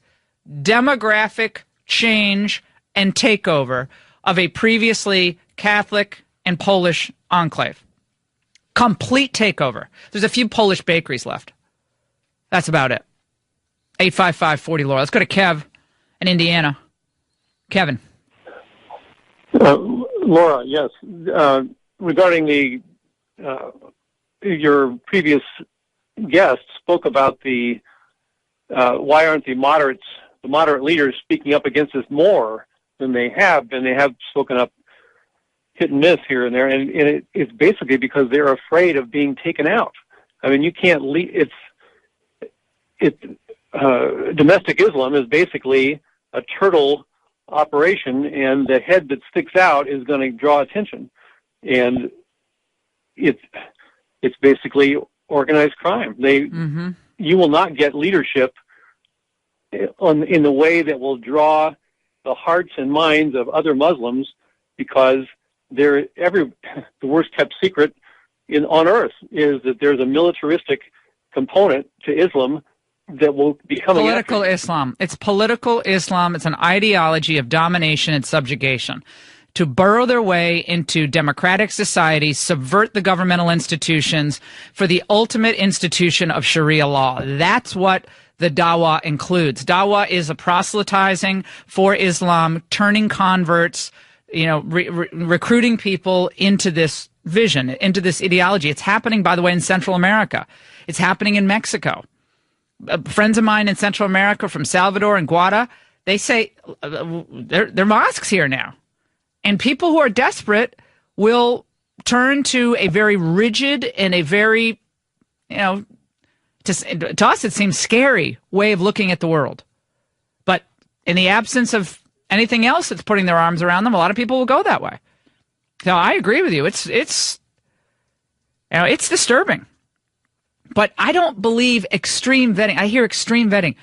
demographic change and takeover of a previously Catholic and Polish enclave. Complete takeover. There's a few Polish bakeries left. That's about it. 855-40-LAURA. Let's go to Kev in Indiana. Kevin. Laura, yes. Regarding your previous guest spoke about why aren't the moderates the moderate leaders speaking up against this more than they have, and they have spoken up hit and miss here and there, and it's basically because they're afraid of being taken out. I mean, you can't domestic Islam is basically a turtle operation, and the head that sticks out is going to draw attention. And it's basically organized crime. You will not get leadership in the way that will draw the hearts and minds of other Muslims, because the worst kept secret on earth is that there's a militaristic component to Islam that will be coming political Islam. It's political Islam. It's an ideology of domination and subjugation to burrow their way into democratic societies, subvert the governmental institutions for the ultimate institution of Sharia law. That's what the dawah includes. Dawah is a proselytizing for Islam, turning converts, recruiting people into this vision, into this ideology. It's happening, by the way, in Central America. It's happening in Mexico. Friends of mine in Central America from Salvador and Guada, they say there are mosques here now. And people who are desperate will turn to a very rigid and a very, to us it seems scary way of looking at the world. But in the absence of anything else that's putting their arms around them, a lot of people will go that way. So I agree with you. It's disturbing. But I don't believe extreme vetting. I hear extreme vetting.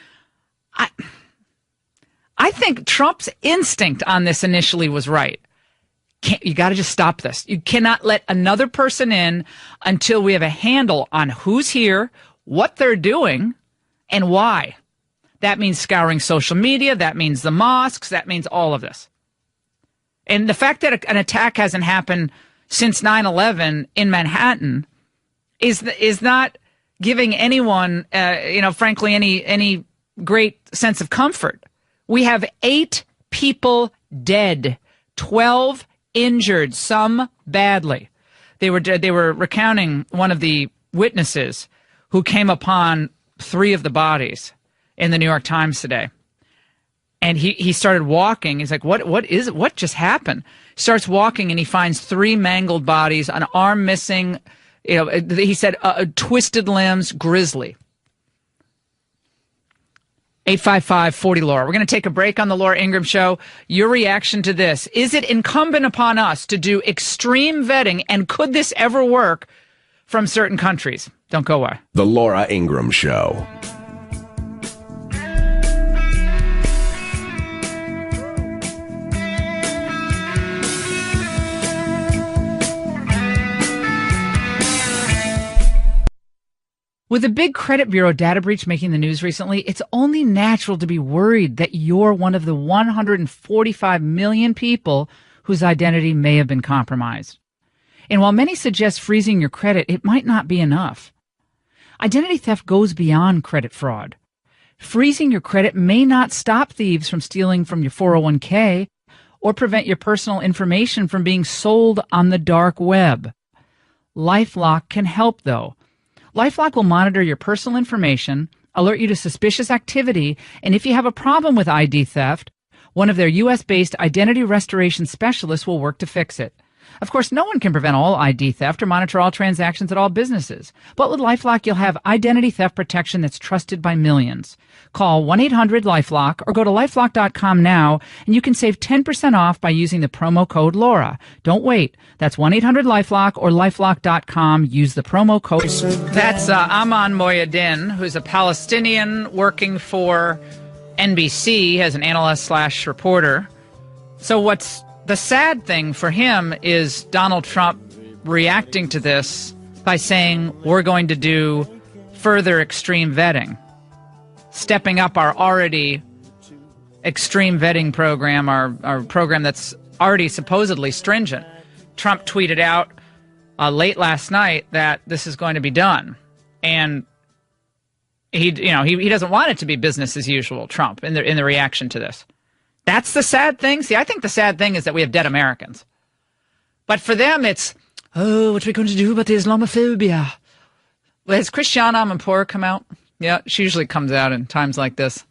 I think Trump's instinct on this initially was right. You got to just stop this. You cannot let another person in until we have a handle on who's here, what they're doing, and why. That means scouring social media. That means the mosques. That means all of this. And the fact that an attack hasn't happened since 9/11 in Manhattan is not giving anyone, frankly, any great sense of comfort. We have 8 people dead, 12 injured, some badly. They were recounting one of the witnesses who came upon 3 of the bodies in the New York Times today. And he started walking. He's like, what is it? What just happened? Starts walking and he finds 3 mangled bodies, an arm missing. He said twisted limbs, grisly. 855-40-LAURA. We're going to take a break on the Laura Ingraham Show. Your reaction to this. Is it incumbent upon us to do extreme vetting, and could this ever work from certain countries? Don't go away. The Laura Ingraham Show. With a big credit bureau data breach making the news recently, it's only natural to be worried that you're one of the 145 million people whose identity may have been compromised. And while many suggest freezing your credit, it might not be enough. Identity theft goes beyond credit fraud. Freezing your credit may not stop thieves from stealing from your 401k or prevent your personal information from being sold on the dark web. LifeLock can help, though. LifeLock will monitor your personal information, alert you to suspicious activity, and if you have a problem with ID theft, one of their U.S.-based identity restoration specialists will work to fix it. Of course, no one can prevent all ID theft or monitor all transactions at all businesses. But with LifeLock, you'll have identity theft protection that's trusted by millions. Call 1-800-LifeLock or go to LifeLock.com now, and you can save 10% off by using the promo code LAURA. Don't wait. That's 1-800-LifeLock or LifeLock.com. Use the promo code. That's Aman Moyadin, who's a Palestinian working for NBC as an analyst/reporter. So what's the sad thing for him is Donald Trump reacting to this by saying we're going to do further extreme vetting, stepping up our already extreme vetting program, our program that's already supposedly stringent. Trump tweeted out late last night that this is going to be done, and he doesn't want it to be business as usual. Trump in the reaction to this. That's the sad thing. See, I think the sad thing is that we have dead Americans. But for them, it's, what are we going to do about the Islamophobia? Has Christiane Amanpour come out? Yeah, she usually comes out in times like this.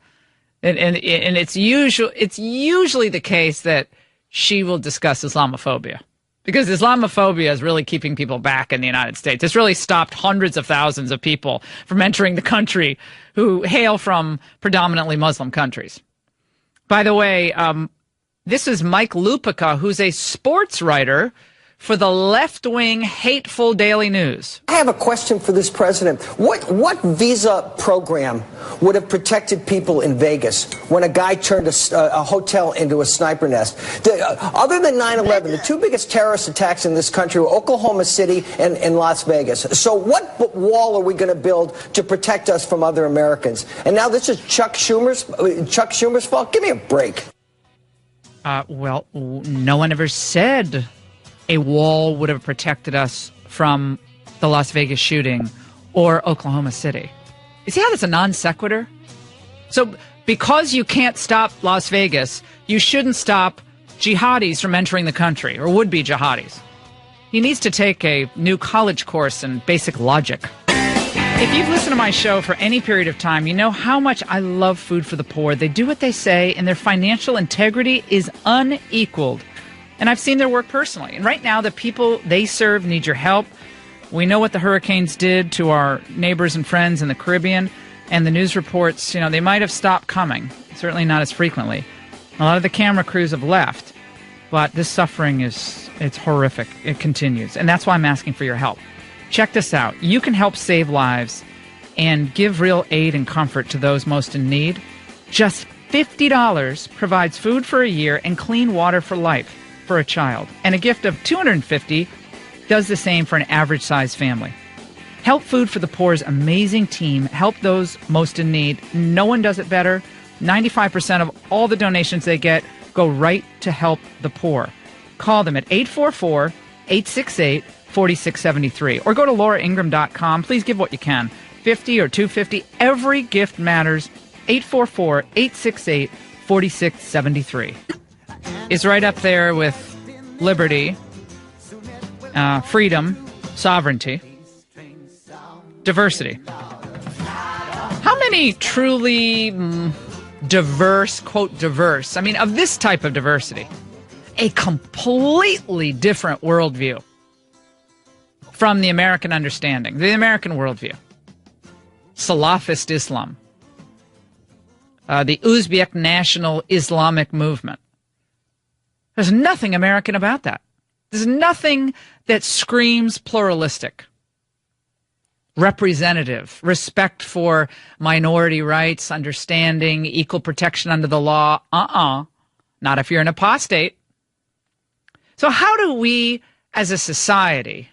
And it's usually the case that she will discuss Islamophobia, because Islamophobia is really keeping people back in the United States. It's really stopped hundreds of thousands of people from entering the country who hail from predominantly Muslim countries. By the way, this is Mike Lupica, who's a sports writer for the left-wing hateful Daily News. I have a question for this president. What visa program would have protected people in Vegas when a guy turned a hotel into a sniper nest? Other than 9/11, the two biggest terrorist attacks in this country were Oklahoma City and Las Vegas. So what wall are we going to build to protect us from other Americans? And now this is Chuck Schumer's fault? Give me a break. Well, no one ever said a wall would have protected us from the Las Vegas shooting or Oklahoma City. You see how that's a non sequitur? So because you can't stop Las Vegas, you shouldn't stop jihadis from entering the country, or would-be jihadis. He needs to take a new college course in basic logic. If you've listened to my show for any period of time, you know how much I love Food for the Poor. They do what they say, and their financial integrity is unequaled. And I've seen their work personally. And right now, the people they serve need your help. We know what the hurricanes did to our neighbors and friends in the Caribbean. And the news reports, they might have stopped coming. Certainly not as frequently. A lot of the camera crews have left. But this suffering it's horrific. It continues. And that's why I'm asking for your help. Check this out. You can help save lives and give real aid and comfort to those most in need. Just $50 provides food for a year and clean water for life for a child, and a gift of $250 does the same for an average-sized family. Help Food for the Poor's amazing team help those most in need. No one does it better. 95% of all the donations they get go right to help the poor. Call them at 844-868-4673 or go to lauraingraham.com. Please give what you can, $50 or $250. Every gift matters. 844-868-4673. It's right up there with liberty, freedom, sovereignty, diversity. How many truly diverse, quote, diverse, of this type of diversity, a completely different worldview from the American understanding, the American worldview, Salafist Islam, the Uzbek National Islamic Movement. There's nothing American about that. There's nothing that screams pluralistic, representative, respect for minority rights, understanding, equal protection under the law. Not if you're an apostate. So how do we, as a society,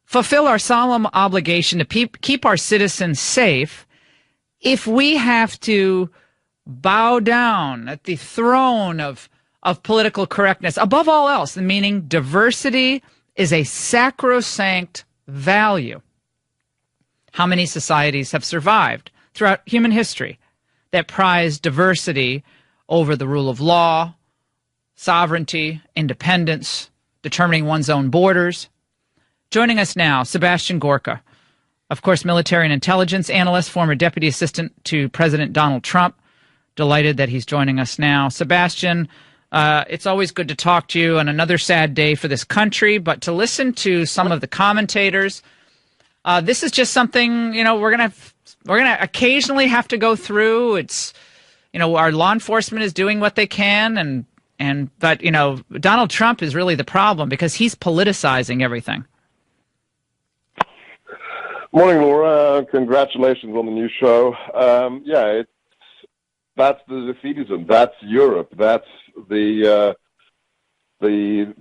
fulfill our solemn obligation to keep our citizens safe if we have to bow down at the throne of political correctness, above all else, meaning diversity is a sacrosanct value? How many societies have survived throughout human history that prize diversity over the rule of law, sovereignty, independence, determining one's own borders? Joining us now, Sebastian Gorka, of course, military and intelligence analyst, former deputy assistant to President Donald Trump. Delighted that he's joining us now. Sebastian, it's always good to talk to you on another sad day for this country, but to listen to some of the commentators, this is just something, we're gonna occasionally have to go through. It's, our law enforcement is doing what they can, but Donald Trump is really the problem because he's politicizing everything. Morning, Laura. Congratulations on the new show. That's the defeatism. That's Europe. That's the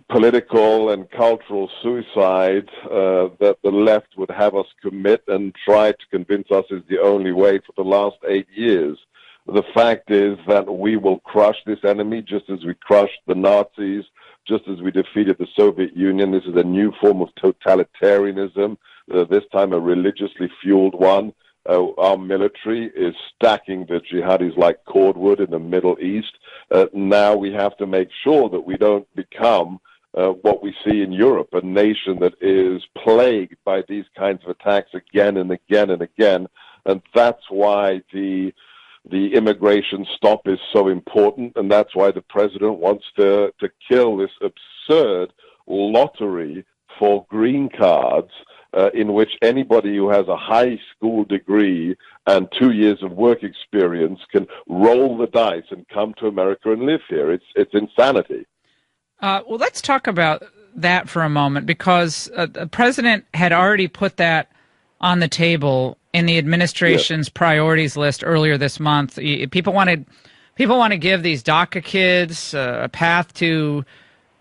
political and cultural suicide that the left would have us commit and try to convince us is the only way for the last 8 years. The fact is that we will crush this enemy just as we crushed the Nazis, just as we defeated the Soviet Union. This is a new form of totalitarianism, this time a religiously fueled one. Our military is stacking the jihadis like cordwood in the Middle East. Now we have to make sure that we don't become what we see in Europe, a nation that is plagued by these kinds of attacks again and again and again. And that's why the the immigration stop is so important, and that's why the president wants to kill this absurd lottery for green cards, in which anybody who has a high school degree and 2 years of work experience can roll the dice and come to America and live here. It's insanity. Well, let's talk about that for a moment, because the president had already put that on the table in the administration's priorities list earlier this month. People want to give these DACA kids a path to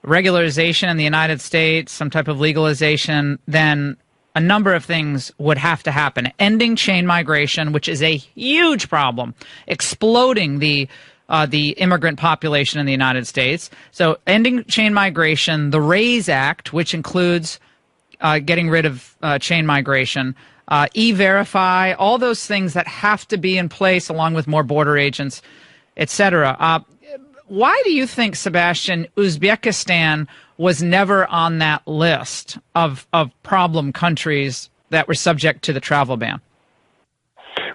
regularization in the United States, some type of legalization. Then a number of things would have to happen. Ending chain migration, which is a huge problem, exploding the immigrant population in the United States. So ending chain migration, the RAISE Act, which includes getting rid of chain migration, E-Verify, all those things that have to be in place along with more border agents, etc. Why do you think, Sebastian, Uzbekistan was never on that list of problem countries that were subject to the travel ban?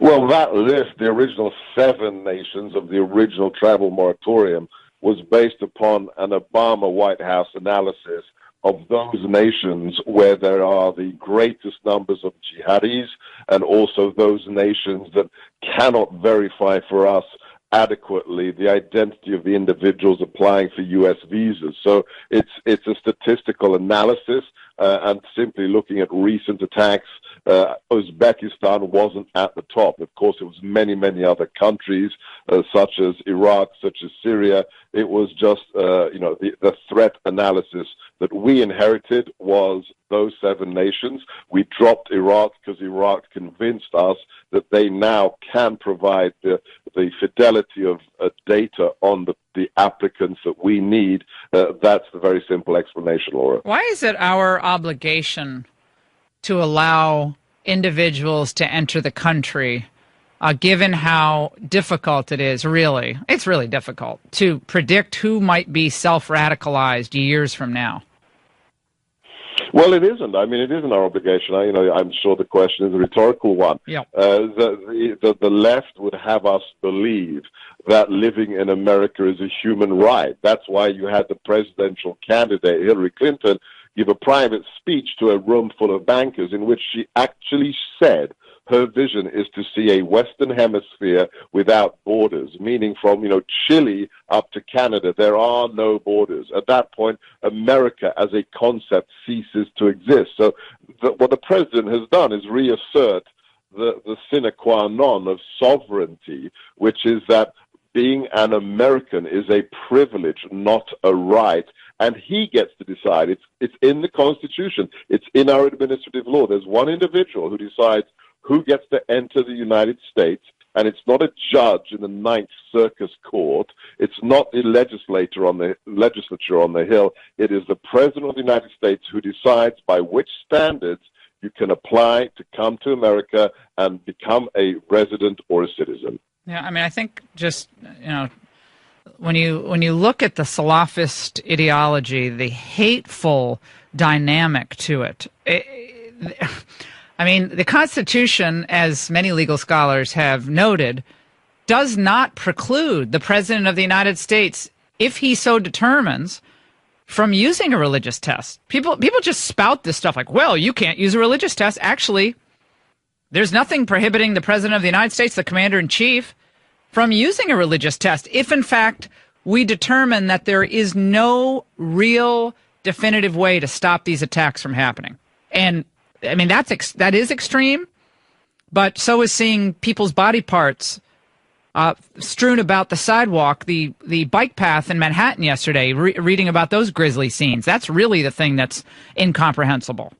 Well, that list, the original 7 nations of the original travel moratorium, was based upon an Obama White House analysis of those nations where there are the greatest numbers of jihadis, and also those nations that cannot verify for us adequately the identity of the individuals applying for U.S. visas. So it's a statistical analysis, and simply looking at recent attacks, Uzbekistan wasn't at the top. Of course, it was many, many other countries, such as Iraq, such as Syria. It was just, the threat analysis that we inherited was those 7 nations. We dropped Iraq because Iraq convinced us that they now can provide the fidelity of data on the applicants that we need. That's the very simple explanation, Laura. Why is it our obligation to allow individuals to enter the country, given how difficult it is, really? It's really difficult to predict who might be self-radicalized years from now. Well, it isn't. I mean, it isn't our obligation. I'm sure the question is a rhetorical one. Yeah. The left would have us believe that living in America is a human right. That's why you had the presidential candidate, Hillary Clinton, give a private speech to a room full of bankers in which she actually said her vision is to see a Western Hemisphere without borders, meaning from, Chile up to Canada, there are no borders. At that point, America as a concept ceases to exist. So what the president has done is reassert the sine qua non of sovereignty, which is that being an American is a privilege, not a right. And he gets to decide. It's in the Constitution. It's in our administrative law. There's one individual who decides who gets to enter the United States, and it's not a judge in the Ninth Circus Court. It's not the legislature on the Hill. It is the President of the United States who decides by which standards you can apply to come to America and become a resident or a citizen. Yeah, I mean, I think just, when you look at the Salafist ideology, the hateful dynamic to it, I mean, the Constitution, as many legal scholars have noted, does not preclude the President of the United States, if he so determines, from using a religious test. People just spout this stuff like, well, you can't use a religious test. Actually, there's nothing prohibiting the President of the United States, the Commander-in-Chief, from using a religious test if, in fact, we determine that there is no real definitive way to stop these attacks from happening. And I mean, that is extreme, but so is seeing people's body parts strewn about the sidewalk, the bike path in Manhattan yesterday, reading about those grisly scenes. That's really the thing that's incomprehensible.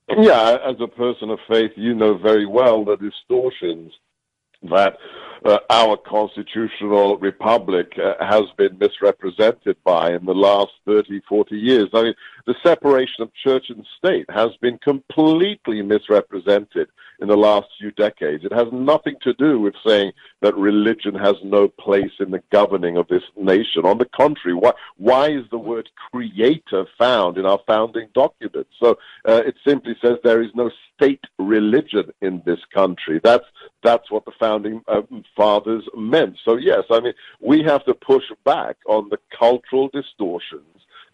Yeah, as a person of faith, you know very well the distortions that our constitutional republic has been misrepresented by in the last 30, 40 years. I mean, the separation of church and state has been completely misrepresented in the last few decades. It has nothing to do with saying that religion has no place in the governing of this nation. On the contrary, why is the word creator found in our founding documents? So it simply says there is no state religion in this country. That's what the founding fathers meant. So yes, I mean, we have to push back on the cultural distortions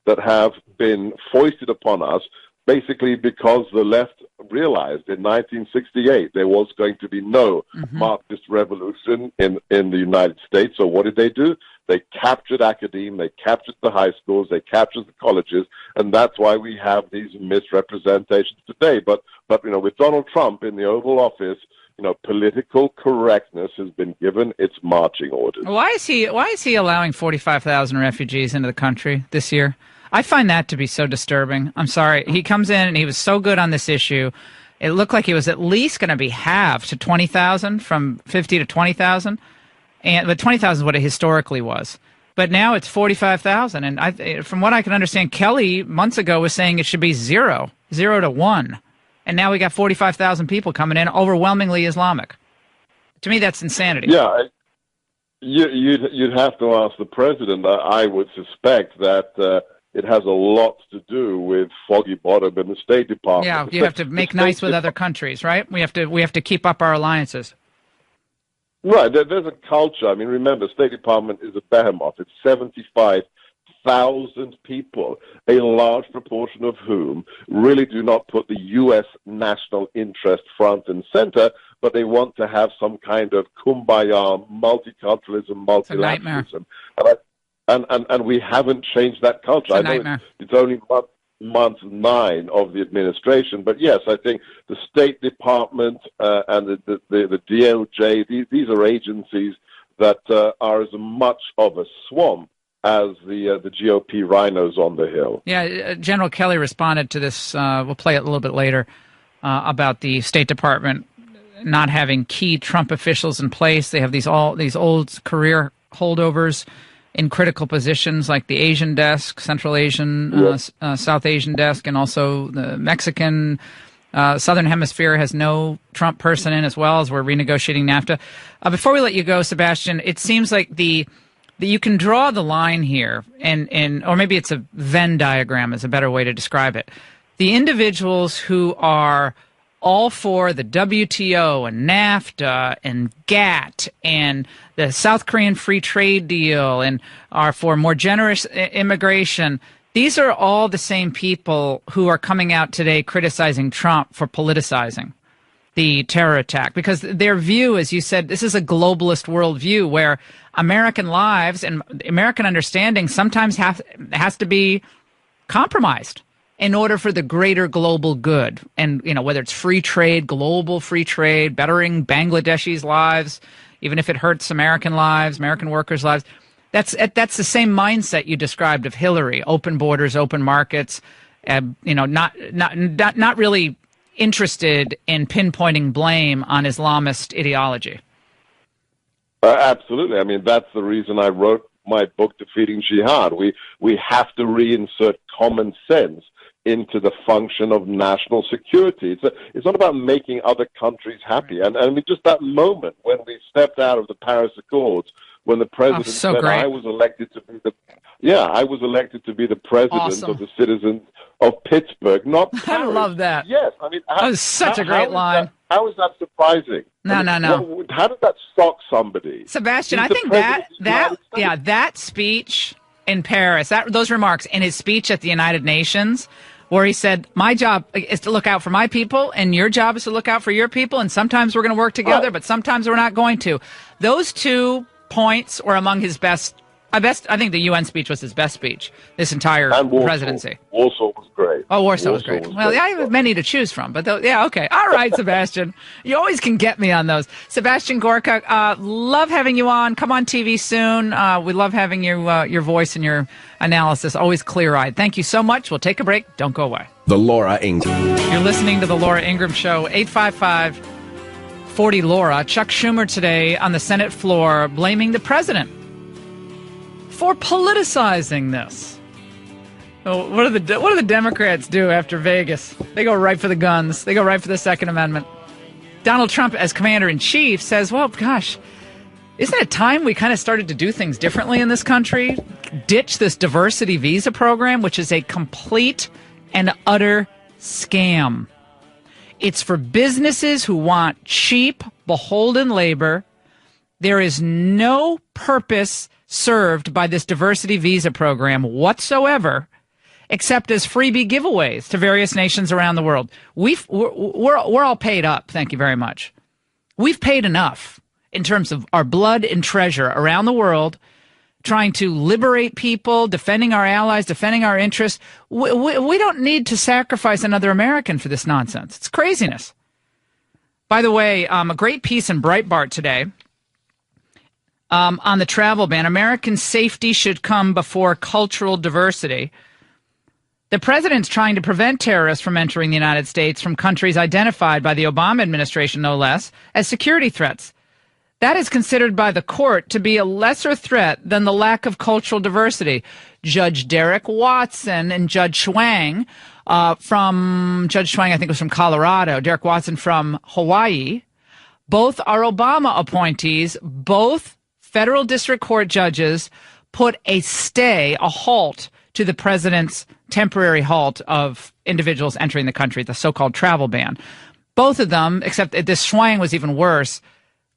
that have been foisted upon us, basically because the left realized in 1968 there was going to be no Marxist revolution in the United States. So what did they do? They captured academia, they captured the high schools, they captured the colleges, and that's why we have these misrepresentations today. But with Donald Trump in the Oval Office, political correctness has been given its marching orders. Why is he allowing 45,000 refugees into the country this year? I find that to be so disturbing. I'm sorry. He comes in and he was so good on this issue. It looked like he was at least going to be halved to 20,000 from 50 to 20,000. But 20,000 is what it historically was. But now it's 45,000. And from what I can understand, Kelly months ago was saying it should be 0 to 1. And now we got 45,000 people coming in, overwhelmingly Islamic. To me, that's insanity. Yeah, you'd have to ask the president. I would suspect that it has a lot to do with Foggy Bottom and the State Department. Yeah, you have to make nice with other countries, right? We have to keep up our alliances. Right. There's a culture. I mean, remember, State Department is a behemoth. It's 75,000 people, a large proportion of whom really do not put the U.S. national interest front and center, but they want to have some kind of kumbaya, multiculturalism, multilateralism. And we haven't changed that culture. It's a nightmare. It's only month 9 of the administration, but yes, I think the State Department and the DOJ, these are agencies that are as much of a swamp as the GOP rhinos on the Hill. Yeah, General Kelly responded to this. We'll play it a little bit later about the State Department not having key Trump officials in place. They have these old career holdovers in critical positions like the Asian desk, Central Asian, South Asian desk, and also the Mexican. Southern Hemisphere has no Trump person in, as well as we're renegotiating NAFTA. Before we let you go, Sebastian, it seems like that you can draw the line here, or maybe it's a Venn diagram is a better way to describe it. The individuals who are all for the WTO and NAFTA and GATT and the South Korean free trade deal and are for more generous immigration, these are all the same people who are coming out today criticizing Trump for politicizing the terror attack, because their view, as you said, this is a globalist worldview where American lives and American understanding sometimes has to be compromised in order for the greater global good. And, whether it's free trade, global free trade, bettering Bangladeshis' lives, even if it hurts American lives, American workers' lives, that's the same mindset you described of Hillary: open borders, open markets, not really interested in pinpointing blame on Islamist ideology. Absolutely. I mean, that's the reason I wrote my book, Defeating Jihad. We have to reinsert common sense into the function of national security. It's not about making other countries happy. And I mean, just that moment when we stepped out of the Paris Accords, when the president said, great. I was elected to be the president of the citizens of Pittsburgh, not Paris. I love that. Yes, I mean, that was such a great line. How is that surprising? No. How did that shock somebody? Sebastian, I think that speech in Paris, those remarks in his speech at the United Nations, where he said, my job is to look out for my people, and your job is to look out for your people, and sometimes we're going to work together, but sometimes we're not going to. Those 2 points were among his best. I think the UN speech was his best speech this entire presidency. Warsaw was great. Oh, Warsaw was great. Well, I have many to choose from, but okay. All right, Sebastian. You always can get me on those. Sebastian Gorka, love having you on. Come on TV soon. We love having your voice and your analysis. Always clear-eyed. Thank you so much. We'll take a break. Don't go away. The Laura Ingraham. You're listening to The Laura Ingraham Show. 855-40 Laura. Chuck Schumer today on the Senate floor blaming the president for politicizing this. Oh, what do the Democrats do after Vegas? They go right for the guns. They go right for the Second Amendment. Donald Trump, as commander-in-chief, says, well, gosh, Isn't it time we kind of started to do things differently in this country? Ditch this diversity visa program, which is a complete and utter scam. It's for businesses who want cheap, beholden labor. There is no purpose served by this diversity visa program whatsoever, except as freebie giveaways to various nations around the world. We're all paid up. Thank you very much. We've paid enough in terms of our blood and treasure around the world, trying to liberate people, defending our allies, defending our interests. We don't need to sacrifice another American for this nonsense. It's craziness. By the way, a great piece in Breitbart today on the travel ban. American safety should come before cultural diversity. The president's trying to prevent terrorists from entering the United States from countries identified by the Obama administration, no less, as security threats. That is considered by the court to be a lesser threat than the lack of cultural diversity. Judge Derek Watson and Judge Schwang I think was from Colorado, Derek Watson from Hawaii, both are Obama appointees. Both federal district court judges put a halt to the president's temporary halt of individuals entering the country, the so-called travel ban. Both of them, except this Schwang was even worse,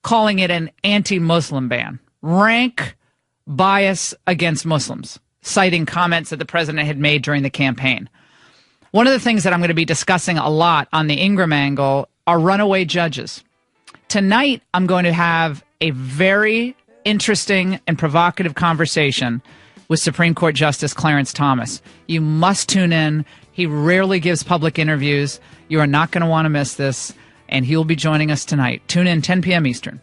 calling it an anti-Muslim ban. Rank bias against Muslims, citing comments that the president had made during the campaign. One of the things that I'm going to be discussing a lot on the Ingraham angle are runaway judges. Tonight, I'm going to have a very interesting and provocative conversation with Supreme Court Justice Clarence Thomas. You must tune in. He rarely gives public interviews. You are not going to want to miss this. And he will be joining us tonight. Tune in 10 p.m. Eastern.